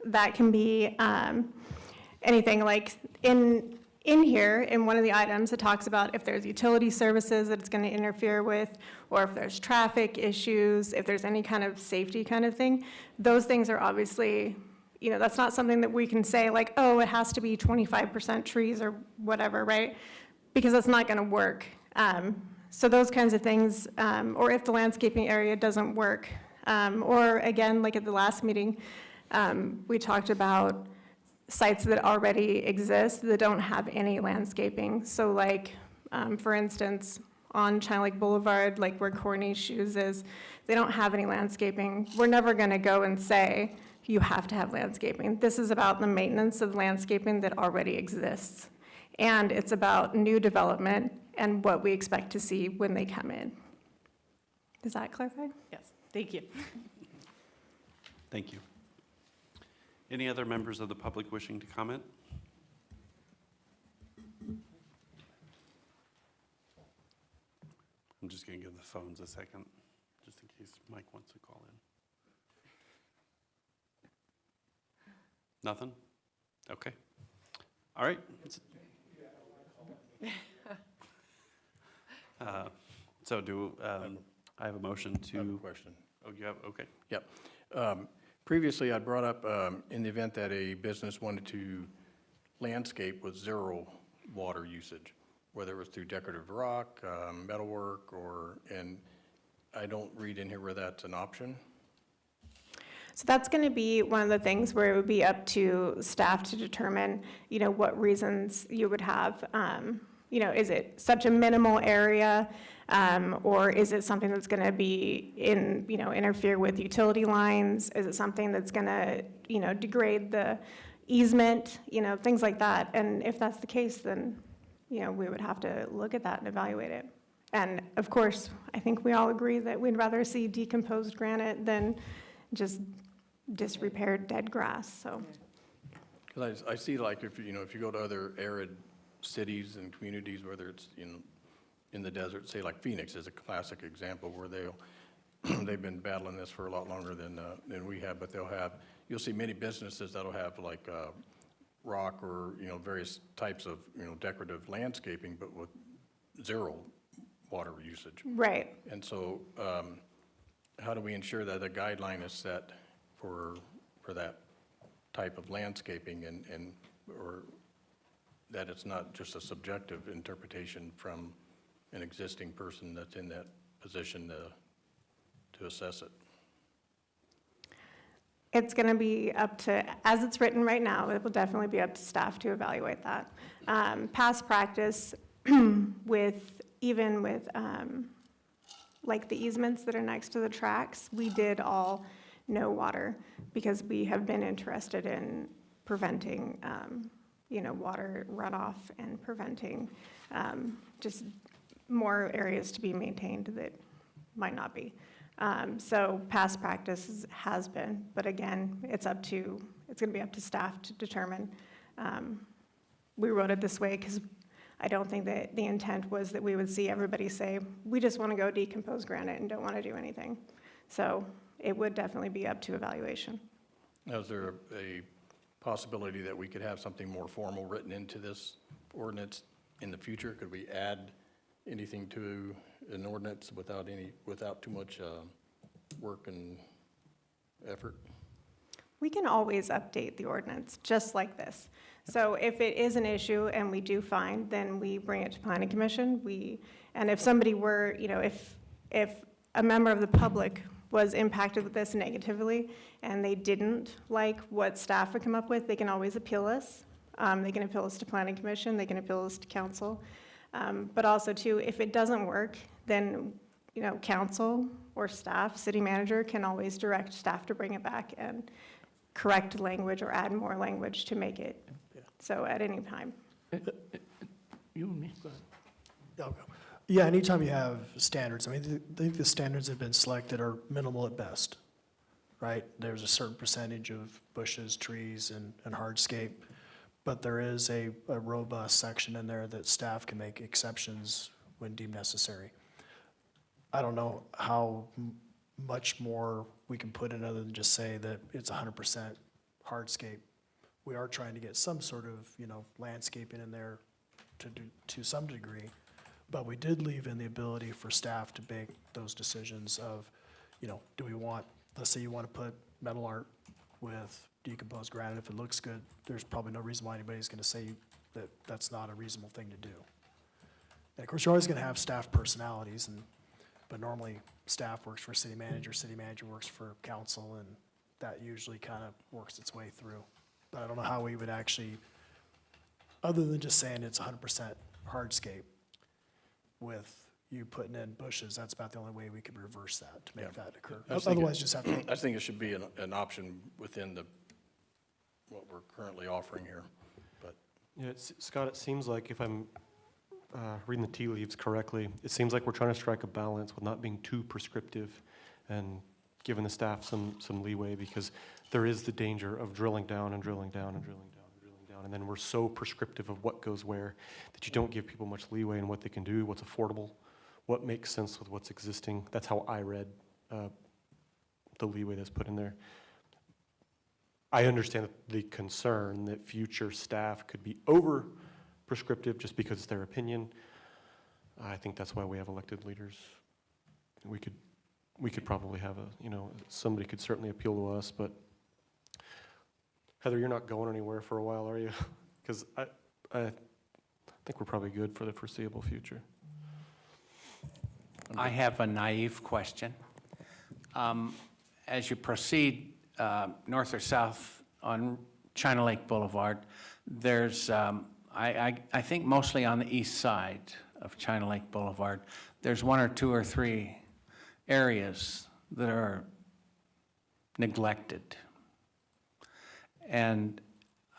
that can be anything like in here, in one of the items, it talks about if there's utility services that it's going to interfere with, or if there's traffic issues, if there's any kind of safety kind of thing. Those things are obviously, you know, that's not something that we can say like, oh, it has to be 25% trees or whatever, right? Because that's not going to work. So those kinds of things, or if the landscaping area doesn't work, or again, like at the last meeting, we talked about sites that already exist that don't have any landscaping. So like, for instance, on China Lake Boulevard, like where Courtney's Shoes is, they don't have any landscaping. We're never going to go and say, you have to have landscaping. This is about the maintenance of landscaping that already exists. And it's about new development and what we expect to see when they come in. Does that clarify? Yes, thank you. Thank you. Any other members of the public wishing to comment? I'm just going to give the phones a second, just in case Mike wants to call in. Nothing? Okay. All right. So I have a motion to... I have a question. Oh, you have, okay. Yep. Previously, I brought up in the event that a business wanted to landscape with zero water usage, whether it was through decorative rock, metalwork, and I don't read in here where that's an option. So that's going to be one of the things where it would be up to staff to determine, you know, what reasons you would have. You know, is it such a minimal area, or is it something that's going to be interfere with utility lines? Is it something that's going to, you know, degrade the easement, you know, things like that? And if that's the case, then, you know, we would have to look at that and evaluate it. And of course, I think we all agree that we'd rather see decomposed granite than just disrepaired dead grass, so. Because I see, like, if you go to other arid cities and communities, whether it's in the desert, say like Phoenix is a classic example where they've been battling this for a lot longer than we have, but you'll see many businesses that'll have like rock or, you know, various types of, you know, decorative landscaping, but with zero water usage. Right. And so how do we ensure that a guideline is set for that type of landscaping or that it's not just a subjective interpretation from an existing person that's in that position to assess it? It's going to be up to, as it's written right now, it will definitely be up to staff to evaluate that. Past practice even with like the easements that are next to the tracks, we did all no water because we have been interested in preventing, water runoff and preventing just more areas to be maintained that might not be. So past practice has been, but again, it's going to be up to staff to determine. We wrote it this way because I don't think that the intent was that we would see everybody say, we just want to go decompose granite and don't want to do anything. So it would definitely be up to evaluation. Now, is there a possibility that we could have something more formal written into this ordinance in the future? Could we add anything to an ordinance without too much work and effort? We can always update the ordinance, just like this. So if it is an issue and we do find, then we bring it to planning commission. And if somebody were, if a member of the public was impacted with this negatively and they didn't like what staff would come up with, they can always appeal us. They can appeal us to planning commission, they can appeal us to council. But also too, if it doesn't work, then, council or staff, city manager can always direct staff to bring it back and correct language or add more language to make it so at any time. You and me, go ahead. I'll go. Yeah, anytime you have standards, I think the standards that have been selected are minimal at best, right? There's a certain percentage of bushes, trees, and hardscape, but there is a robust section in there that staff can make exceptions when deemed necessary. I don't know how much more we can put in other than just say that it's 100% hardscape. We are trying to get some sort of, landscaping in there to some degree, but we did leave in the ability for staff to make those decisions of, do we want, let's say you want to put metal art with decomposed granite, if it looks good, there's probably no reason why anybody's going to say that that's not a reasonable thing to do. And of course, you're always going to have staff personalities, but normally staff works for city manager works for council, and that usually kind of works its way through. But I don't know how we would actually, other than just saying it's 100% hardscape with you putting in bushes, that's about the only way we could reverse that to make that occur. Otherwise, just have to. I think it should be an option within what we're currently offering here, but. Yeah, Scott, it seems like if I'm reading the tea leaves correctly, it seems like we're trying to strike a balance with not being too prescriptive and giving the staff some leeway, because there is the danger of drilling down and drilling down and drilling down and drilling down, and then we're so prescriptive of what goes where that you don't give people much leeway in what they can do, what's affordable, what makes sense with what's existing. That's how I read the leeway that's put in there. I understand the concern that future staff could be over prescriptive just because it's their opinion. I think that's why we have elected leaders. We could probably have somebody could certainly appeal to us, but Heather, you're not going anywhere for a while, are you? Because I think we're probably good for the foreseeable future. I have a naive question. As you proceed north or south on China Lake Boulevard, there's, I think mostly on the east side of China Lake Boulevard, there's 1 or 2 or 3 areas that are neglected. And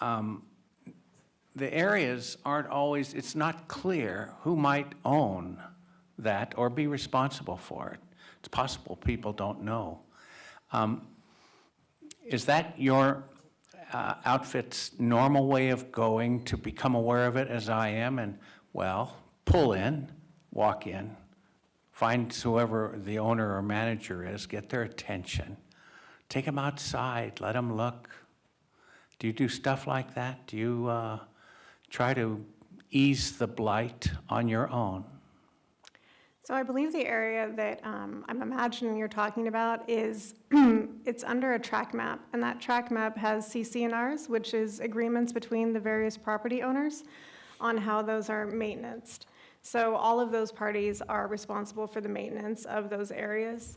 the areas aren't always, it's not clear who might own that or be responsible for it. It's possible people don't know. Is that your outfit's normal way of going to become aware of it as I am and, pull in, walk in, find whoever the owner or manager is, get their attention, take them outside, let them look? Do you do stuff like that? Do you try to ease the blight on your own? So I believe the area that I'm imagining you're talking about is, it's under a track map, and that track map has CC&Rs, which is agreements between the various property owners on how those are maintained. So all of those parties are responsible for the maintenance of those areas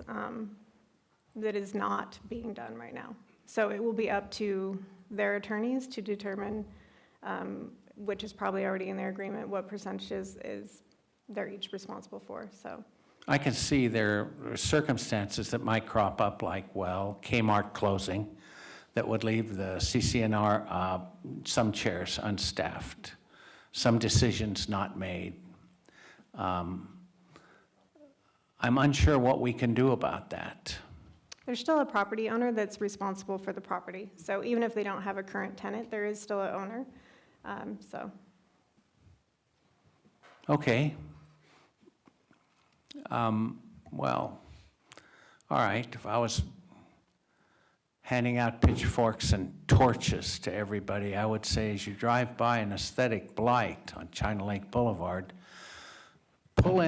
that is not being done right now. So it will be up to their attorneys to determine, which is probably already in their agreement, what percentages is they're each responsible for, so. I can see there are circumstances that might crop up, like, well, Kmart closing, that would leave the CCNR, some chairs unstaffed, some decisions not made. I'm unsure what we can do about that. There's still a property owner that's responsible for the property. So even if they don't have a current tenant, there is still an owner. So Okay. Well, all right, if I was handing out pitchforks and torches to everybody, I would say as you drive by an aesthetic blight on China Lake Boulevard, pull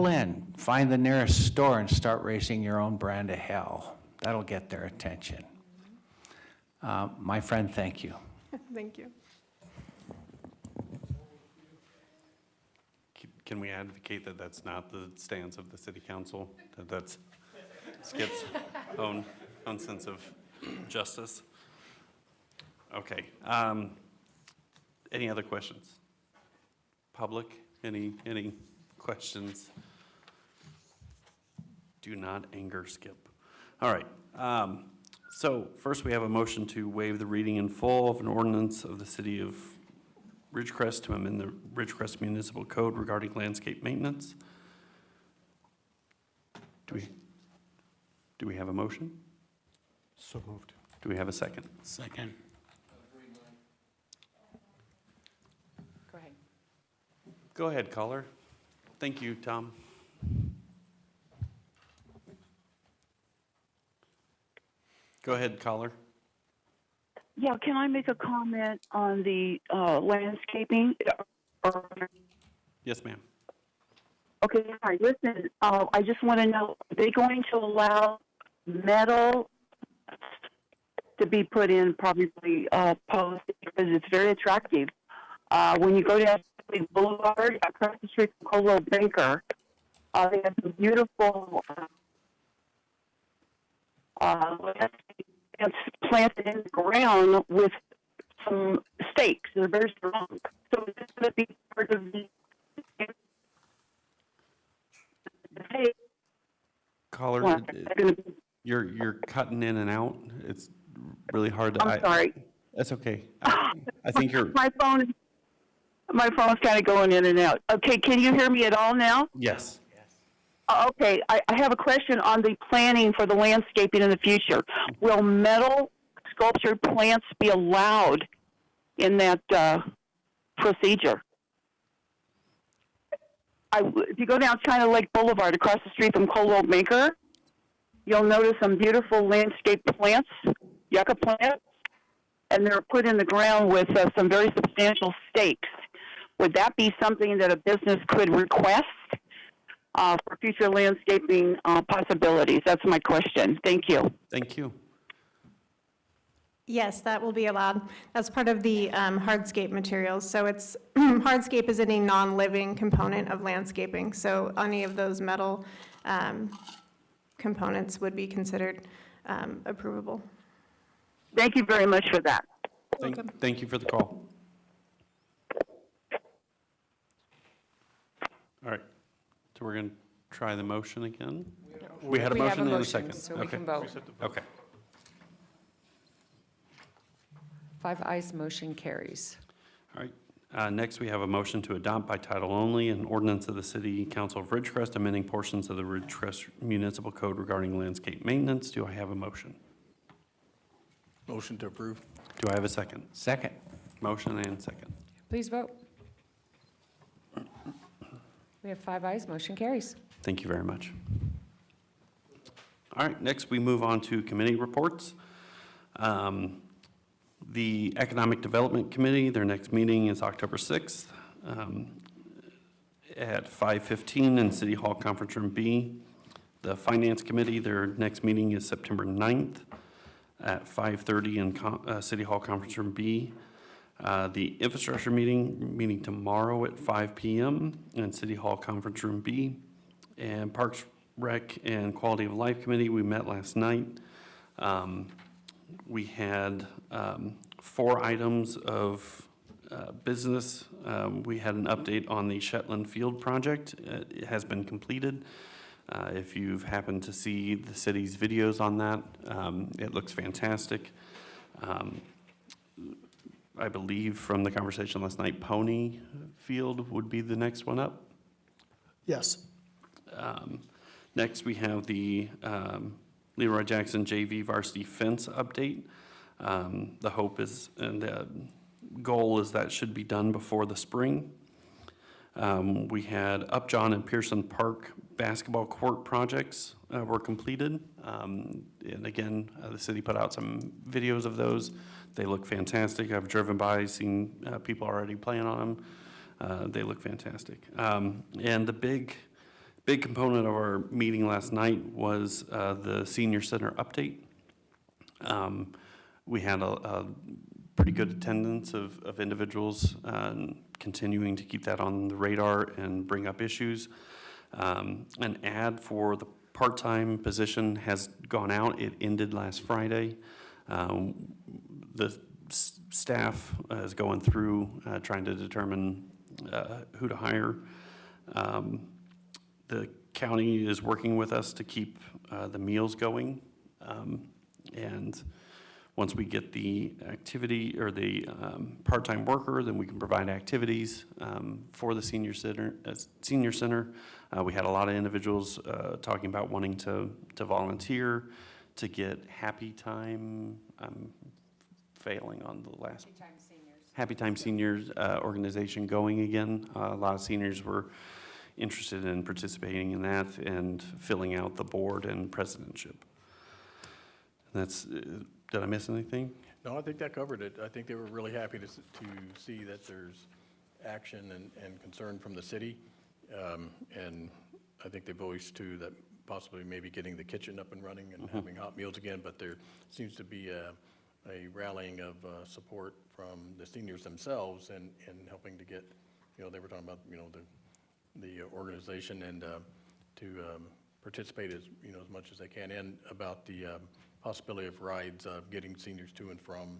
in, find the nearest store and start raising your own brand of hell. That'll get their attention. My friend, thank you. thank you. Can we advocate that that's not the stance of the city council? That that's Skip's own sense of justice? Okay. Any other questions? Public, any questions? Do not anger Skip. All right. So first we have a motion to waive the reading in full of an ordinance of the city of Ridgecrest to amend the Ridgecrest Municipal Code regarding landscape maintenance. Do we have a motion? So moved. Do we have a second? Second. Go ahead. Go ahead, caller. Thank you, Tom. Go ahead, caller. Yeah, can I make a comment on the landscaping? Yes, ma'am. Okay, all right, listen, I just want to know, are they going to allow metal to be put in probably posts, because it's very attractive. When you go down the Boulevard, across the street from Coldwell Banker, they have some beautiful plants planted in the ground with some stakes. They're very strong. So is this going to be part of the... Caller, you're cutting in and out. It's really hard to... I'm sorry. That's okay. I think you're... My phone's kind of going in and out. Okay, can you hear me at all now? Yes. Okay, I have a question on the planning for the landscaping in the future. Will metal sculptured plants be allowed in that procedure? If you go down China Lake Boulevard across the street from Coldwell Banker, you'll notice some beautiful landscape plants, yucca plants, and they're put in the ground with some very substantial stakes. Would that be something that a business could request for future landscaping possibilities? That's my question. Thank you. Thank you. Yes, that will be allowed. That's part of the hardscape materials. So it's, hardscape is any non-living component of landscaping. So any of those metal components would be considered approvable. Thank you very much for that. Thank you for the call. All right. So we're going to try the motion again? We had a motion and a second. So we Okay. can vote. Okay. 5 ayes, motion carries. All right. Next, we have a motion to adopt by title only an ordinance of the City Council of Ridgecrest amending portions of the Ridgecrest Municipal Code regarding landscape maintenance. Do I have a motion? Motion to approve. Do I have a second? Second. Motion and second. Please vote. We have 5 ayes, motion carries. Thank you very much. All right, next we move on to committee reports. The Economic Development Committee, their next meeting is October 6th at 5:15 in City Hall Conference Room B. The Finance Committee, their next meeting is September 9th at 5:30 in City Hall Conference Room B. The Infrastructure meeting tomorrow at 5 p.m. in City Hall Conference Room B. And Parks, Rec, and Quality of Life Committee, we met last night. We had 4 items of business. We had an update on the Shetland Field project. It has been completed. If you've happened to see the city's videos on that, it looks fantastic. I believe from the conversation last night, Pony Field would be the next one up. Yes. Next, we have the Leroy Jackson JV varsity fence update. The hope is, and the goal is that should be done before the spring. We had Upjohn and Pearson Park basketball court projects were completed. And again, the city put out some videos of those. They look fantastic. I've driven by, seen people already playing on them. They look fantastic. And the big component of our meeting last night was the senior center update. We had a pretty good attendance of individuals continuing to keep that on the radar and bring up issues. An ad for the part-time position has gone out. It ended last Friday. The staff is going through trying to determine who to hire. The county is working with us to keep the meals going. And once we get the activity or the part-time worker, then we can provide activities for the senior center. We had a lot of individuals talking about wanting to volunteer, to get Happy Time. I'm failing on the last. Happy Time Seniors organization going again. A lot of seniors were interested in participating in that and filling out the board and presidentship. That's, did I miss anything? No, I think that covered it. I think they were really happy to see that there's action and concern from the city. And I think they've voiced too that possibly maybe getting the kitchen up and running and having hot meals again, but there seems to be a rallying of support from the seniors themselves and helping to get, they were talking about, the organization and to participate as much as they can, and about the possibility of rides, getting seniors to and from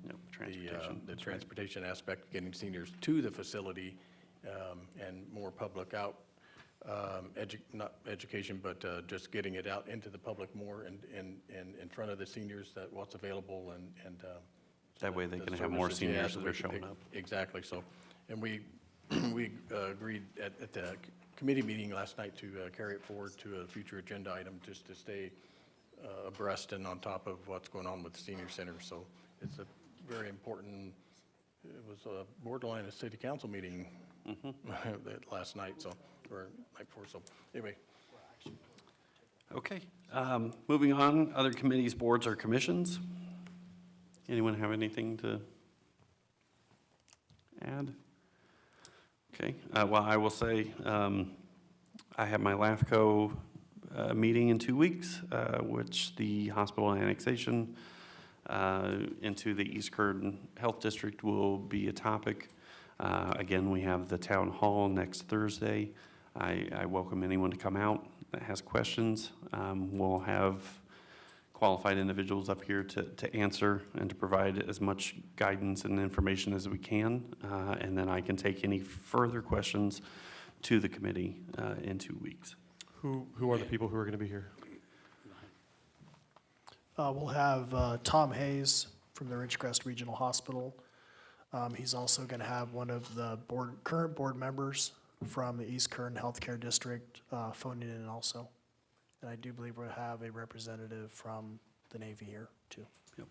the transportation aspect, getting seniors to the facility, and more public out, not education, but just getting it out into the public more and in front of the seniors, that what's available and that way they can have more seniors that are showing up. Exactly. So, and we agreed at the committee meeting last night to carry it forward to a future agenda item, just to stay abreast and on top of what's going on with the senior center. So it's a very important, it was a borderline a city council meeting last night, so, or night before. So anyway. Okay, moving on, other committees, boards, or commissions. Anyone have anything to add? Okay, well, I will say I have my LAFCO meeting in 2 weeks, which the hospital annexation into the East Kern Health District will be a topic. Again, we have the town hall next Thursday. I welcome anyone to come out that has questions. We'll have qualified individuals up here to answer and to provide as much guidance and information as we can. And then I can take any further questions to the committee in 2 weeks. Who are the people who are going to be here? We'll have Tom Hayes from the Ridgecrest Regional Hospital. He's also going to have one of the current board members from the East Kern Healthcare District phoning in also. And I do believe we'll have a representative from the Navy here too. Yep.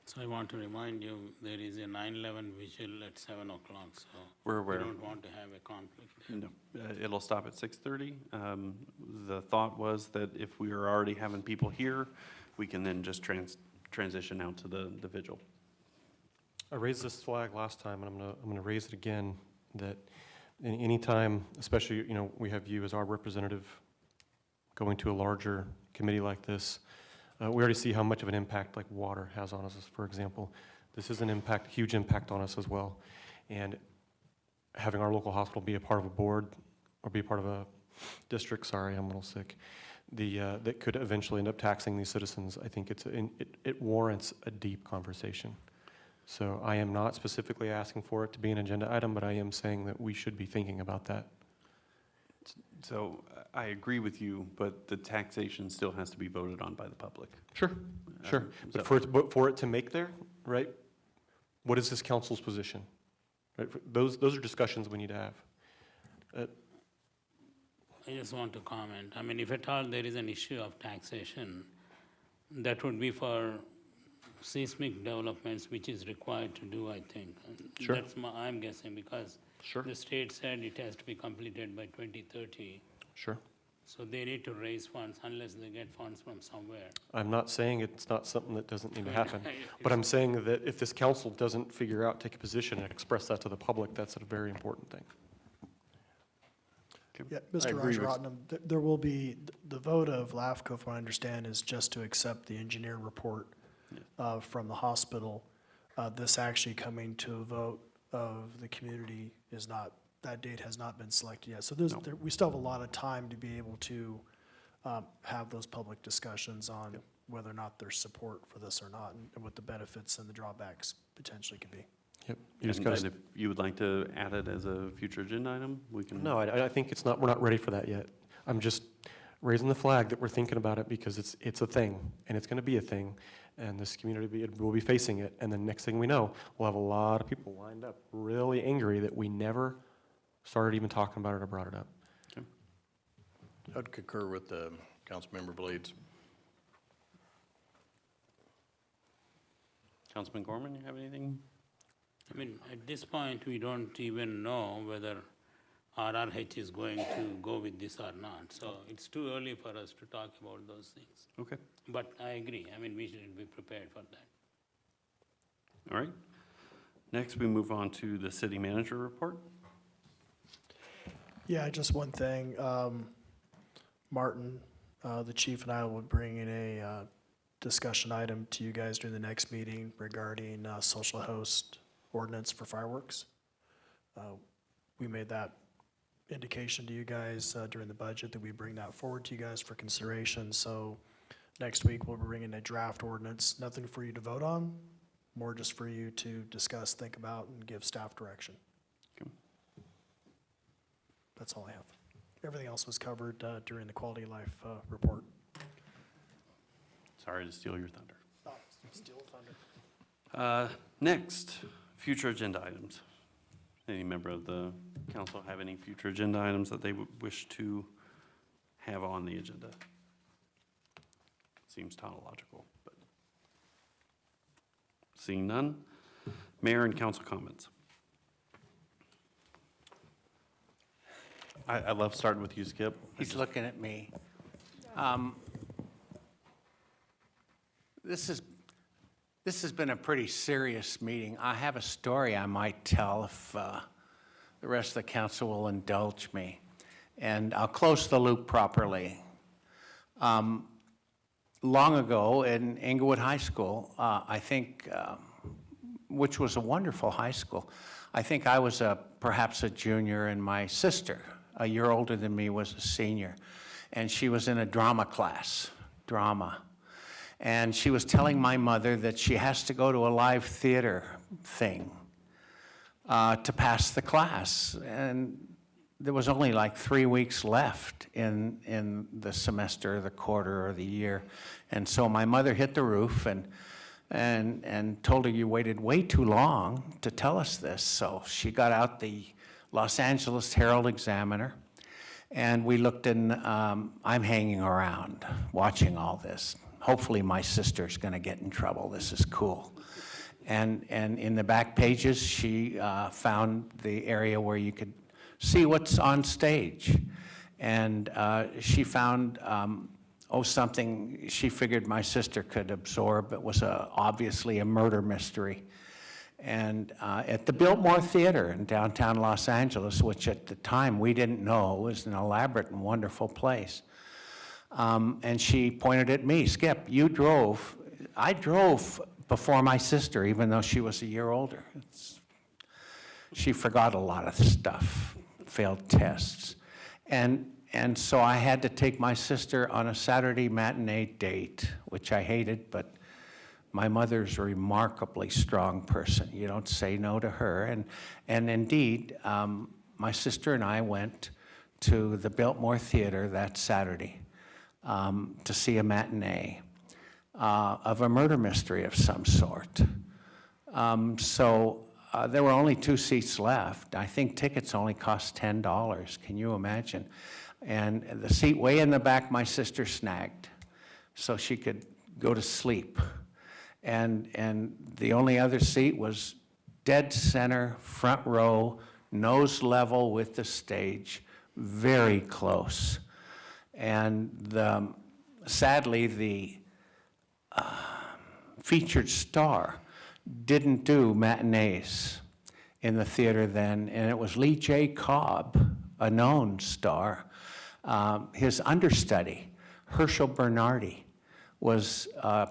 So I want to remind you, there is a 9/11 vigil at 7 o'clock, so We're aware. we don't want to have a conflict. No, it'll stop at 6:30. The thought was that if we are already having people here, we can then just transition out to the vigil. I raised this flag last time, and I'm gonna raise it again, that any time, especially, we have you as our representative going to a larger committee like this, we already see how much of an impact like water has on us, for example. This is an huge impact on us as well. And having our local hospital be a part of a board, or be a part of a district, sorry, I'm a little sick, that could eventually end up taxing these citizens, I think it warrants a deep conversation. So I am not specifically asking for it to be an agenda item, but I am saying that we should be thinking about that. So I agree with you, but the taxation still has to be voted on by the public. Sure, sure. But for it to make there, right, what is this council's position? Right, those are discussions we need to have. I just want to comment. I mean, if at all there is an issue of taxation, that would be for seismic developments, which is required to do, I think. And Sure. I'm guessing, because Sure. the state said it has to be completed by 2030. Sure. So they need to raise funds unless they get funds from somewhere. I'm not saying it's not something that doesn't need to happen, but I'm saying that if this council doesn't figure out, take a position and express that to the public, that's a very important thing. Yeah, I Mr. agree with- Rajaratnam, there will be, the vote of LAFCO, from what I understand, is just to accept the engineer report from the hospital. This actually coming to a vote of the community is not, that date has not been selected yet. So we still have a lot of time to be able to have those public discussions on whether or not there's support for this or not, and what the benefits and the drawbacks potentially could be. Yep. You just And gotta, if you would like to add it as a future agenda item, we can. no, I think it's not, we're not ready for that yet. I'm just raising the flag that we're thinking about it because it's a thing, and it's gonna be a thing, and this community will be facing it, and the next thing we know, we'll have a lot of people lined up really angry that we never started even talking about it or brought it up. I'd concur with Councilmember Blades. Councilman Gorman, you have anything? I mean, at this point, we don't even know whether RRH is going to go with this or not. So it's too early for us to talk about those things. Okay. But I agree. I mean, we should be prepared for that. All right. Next, we move on to the city manager report. Yeah, just one thing. Martin, the chief, and I will bring in a discussion item to you guys during the next meeting regarding social host ordinance for fireworks. We made that indication to you guys during the budget that we bring that forward to you guys for consideration. So next week, we'll be bringing a draft ordinance, nothing for you to vote on, more just for you to discuss, think about, and give staff direction. Okay. That's all I have. Everything else was covered during the quality of life report. Sorry to steal your thunder. Oh, steal thunder. Next, future agenda items. Any member of the council have any future agenda items that they would wish to have on the agenda? Seems tautological, but seeing none. Mayor and council comments. I love starting with you, Skip. He's looking at me. This has been a pretty serious meeting. I have a story I might tell if the rest of the council will indulge me. And I'll close the loop properly. Long ago in Englewood High School, I think, which was a wonderful high school, I think I was perhaps a junior, and my sister, a year older than me, was a senior. And she was in a drama class, drama. And she was telling my mother that she has to go to a live theater thing to pass the class. And there was only like 3 weeks left in the semester, the quarter, or the year. And so my mother hit the roof and told her, "You waited way too long to tell us this." So she got out the Los Angeles Herald-Examiner, and we looked in. I'm hanging around watching all this. Hopefully my sister's going to get in trouble. This is cool. And in the back pages, she found the area where you could see what's on stage. And she found, something she figured my sister could absorb. It was obviously a murder mystery. And at the Biltmore Theater in downtown Los Angeles, which at the time we didn't know was an elaborate and wonderful place. And she pointed at me, "Skip, you drove." I drove before my sister, even though she was a year older. She forgot a lot of stuff, failed tests. And so I had to take my sister on a Saturday matinee date, which I hated, but my mother's a remarkably strong person. You don't say no to her. And indeed, my sister and I went to the Biltmore Theater that Saturday to see a matinee of a murder mystery of some sort. There were only 2 seats left. I think tickets only cost $10. Can you imagine? And the seat way in the back, my sister snagged so she could go to sleep. And the only other seat was dead center, front row, nose level with the stage, very close. And sadly, the featured star didn't do matinees in the theater then, and it was Lee J. Cobb, a known star. His understudy, Herschel Bernardi, was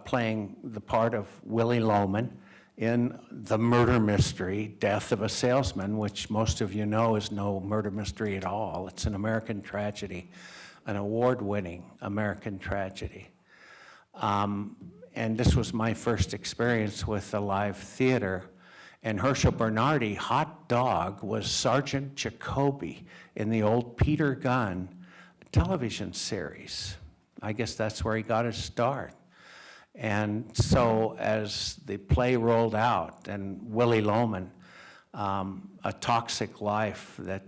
playing the part of Willie Loman in the murder mystery, Death of a Salesman, which most of you know is no murder mystery at all. It's an American tragedy, an award-winning American tragedy. And this was my first experience with the live theater. And Herschel Bernardi, hot dog, was Sergeant Jacoby in the old Peter Gunn television series. I guess that's where he got his start. And so as the play rolled out, and Willie Loman, a toxic life that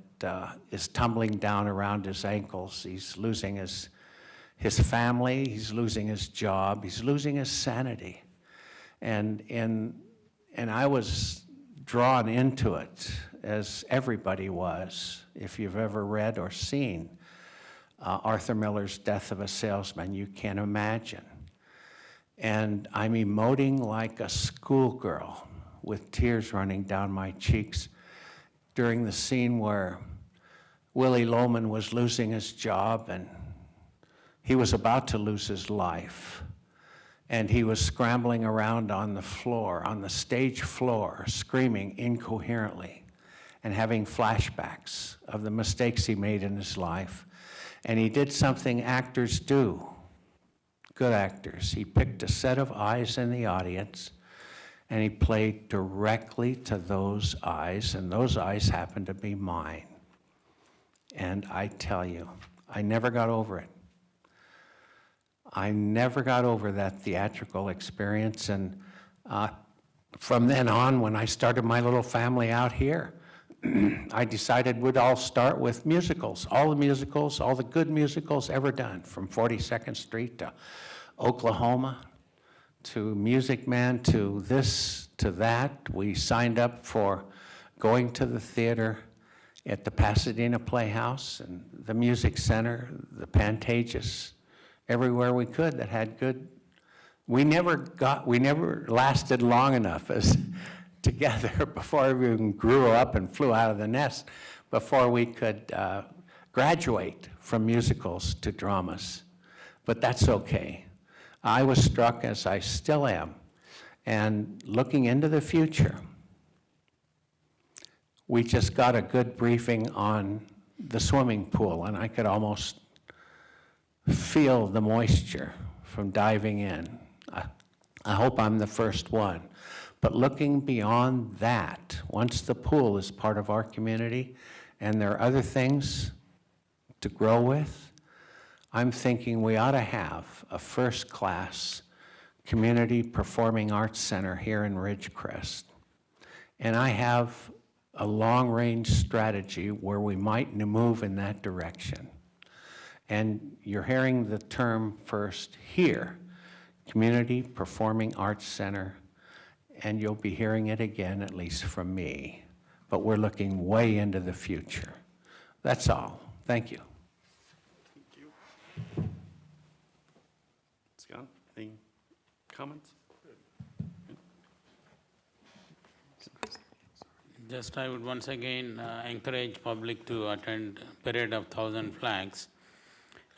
is tumbling down around his ankles, he's losing his family, he's losing his job, he's losing his sanity. And I was drawn into it, as everybody was. If you've ever read or seen Arthur Miller's Death of a Salesman, you can imagine. And I'm emoting like a schoolgirl with tears running down my cheeks during the scene where Willie Loman was losing his job and he was about to lose his life. And he was scrambling around on the floor, on the stage floor, screaming incoherently and having flashbacks of the mistakes he made in his life. And he did something actors do, good actors. He picked a set of eyes in the audience and he played directly to those eyes, and those eyes happened to be mine. And I tell you, I never got over it. I never got over that theatrical experience, and from then on, when I started my little family out here, I decided we'd all start with musicals, all the good musicals ever done, from 42nd Street to Oklahoma, to Music Man, to this, to that. We signed up for going to the theater at the Pasadena Playhouse and the Music Center, the Pantages, everywhere we could that had good. We never lasted long enough as together before we even grew up and flew out of the nest before we could graduate from musicals to dramas. But that's okay. I was struck, as I still am, and looking into the future, we just got a good briefing on the swimming pool, and I could almost feel the moisture from diving in. I hope I'm the first one. But looking beyond that, once the pool is part of our community and there are other things to grow with, I'm thinking we ought to have a first-class community performing arts center here in Ridgecrest. And I have a long-range strategy where we might move in that direction. And you're hearing the term first here, Community Performing Arts Center, and you'll be hearing it again, at least from me. But we're looking way into the future. That's all. Thank you. Thank you. Scott, any comments? Just I would once again encourage public to attend Parade of 1,000 Flags.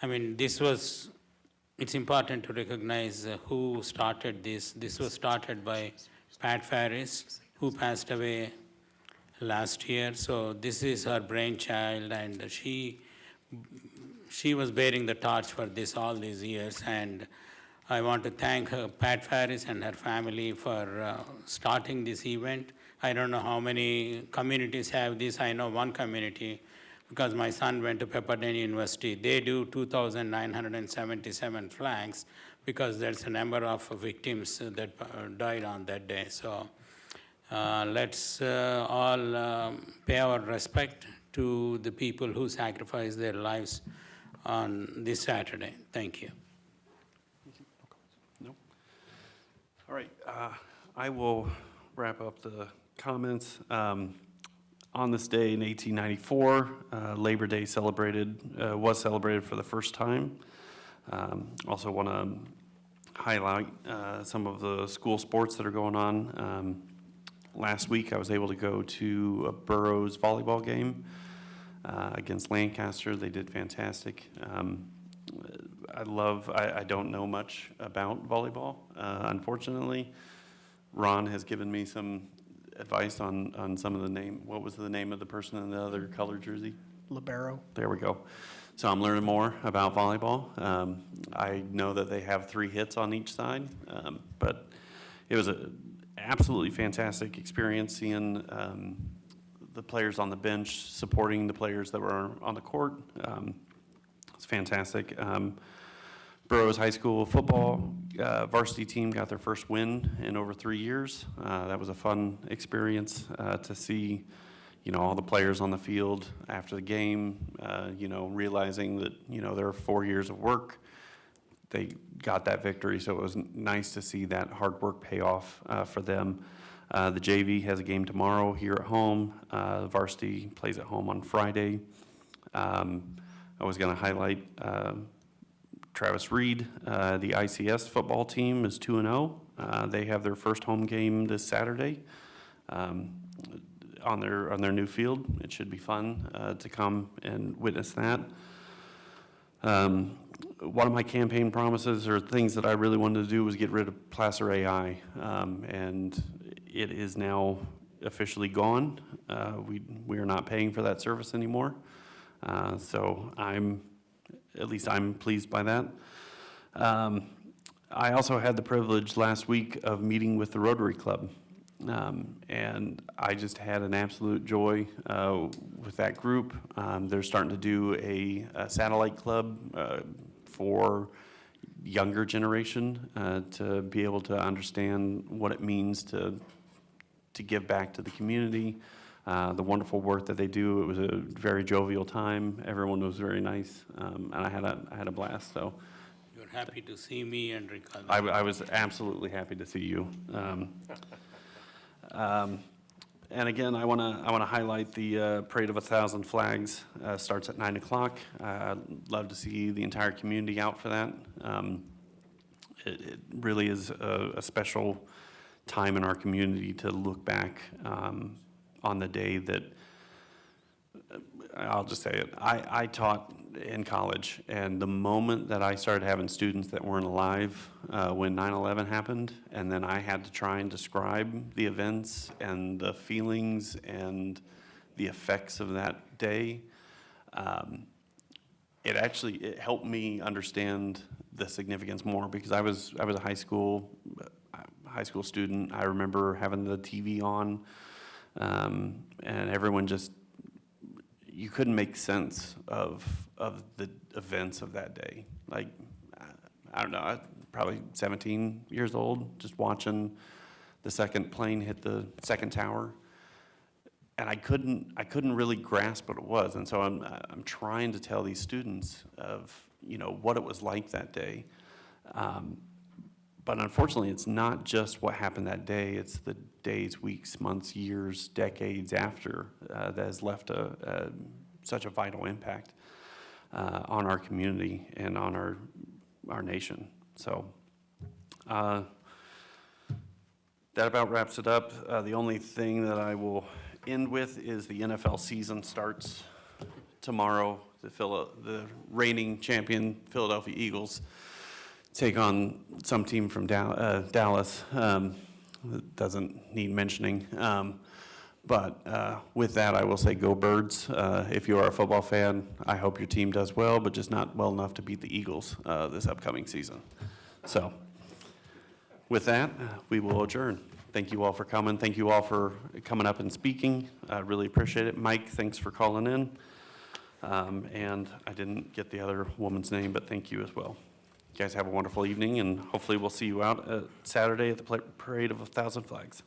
I mean, it's important to recognize who started this. This was started by Pat Farris, who passed away last year. So this is her brainchild, and she was bearing the torch for this all these years. And I want to thank Pat Farris and her family for starting this event. I don't know how many communities have this. I know one community, because my son went to Pepperdine University. They do 2,977 flags because there's a number of victims that died on that day. So let's all pay our respect to the people who sacrificed their lives on this Saturday. Thank you. No. All right, I will wrap up the comments. On this day in 1894, Labor Day was celebrated for the first time. Also want to highlight some of the school sports that are going on. Last week, I was able to go to a Burroughs volleyball game against Lancaster. They did fantastic. I don't know much about volleyball, unfortunately. Ron has given me some advice on some of the name. What was the name of the person in the other color jersey? Libero. There we go. So I'm learning more about volleyball. I know that they have 3 hits on each side, but it was an absolutely fantastic experience seeing the players on the bench supporting the players that were on the court. It's fantastic. Burroughs High School football varsity team got their first win in over 3 years. That was a fun experience to see, all the players on the field after the game, realizing that, there are 4 years of work. They got that victory, so it was nice to see that hard work pay off for them. The JV has a game tomorrow here at home. Varsity plays at home on Friday. I was going to highlight Travis Reed, the ICS football team is 2-0. They have their first home game this Saturday on their new field. It should be fun to come and witness that. One of my campaign promises or things that I really wanted to do was get rid of Placer AI, and it is now officially gone. We are not paying for that service anymore. So I'm pleased by that. I also had the privilege last week of meeting with the Rotary Club, and I just had an absolute joy with that group. They're starting to do a satellite club for younger generation to be able to understand what it means to give back to the community. The wonderful work that they do. It was a very jovial time. Everyone was very nice, and I had a blast. So You're happy to see me and Ricardo. I was absolutely happy to see you. And again, I want to highlight the Parade of 1,000 Flags. Starts at 9 o'clock. I'd love to see the entire community out for that. It really is a special time in our community to look back on the day that, I'll just say it, I taught in college, and the moment that I started having students that weren't alive when 9/11 happened, and then I had to try and describe the events and the feelings and the effects of that day, it helped me understand the significance more, because I was a high school student. I remember having the TV on, and everyone just, you couldn't make sense of the events of that day. Like, I don't know, I probably 17 years old, just watching the second plane hit the second tower, and I couldn't really grasp what it was. And so I'm trying to tell these students of what it was like that day. But unfortunately, it's not just what happened that day. It's the days, weeks, months, years, decades after that has left such a vital impact on our community and on our nation. So that about wraps it up. The only thing that I will end with is the NFL season starts tomorrow. The reigning champion Philadelphia Eagles take on some team from Dallas. That doesn't need mentioning. But with that, I will say go Birds. If you are a football fan, I hope your team does well, but just not well enough to beat the Eagles this upcoming season. So with that, we will adjourn. Thank you all for coming. Thank you all for coming up and speaking. I really appreciate it. Mike, thanks for calling in. And I didn't get the other woman's name, but thank you as well. You guys have a wonderful evening, and hopefully we'll see you out Saturday at the Parade of 1,000 Flags.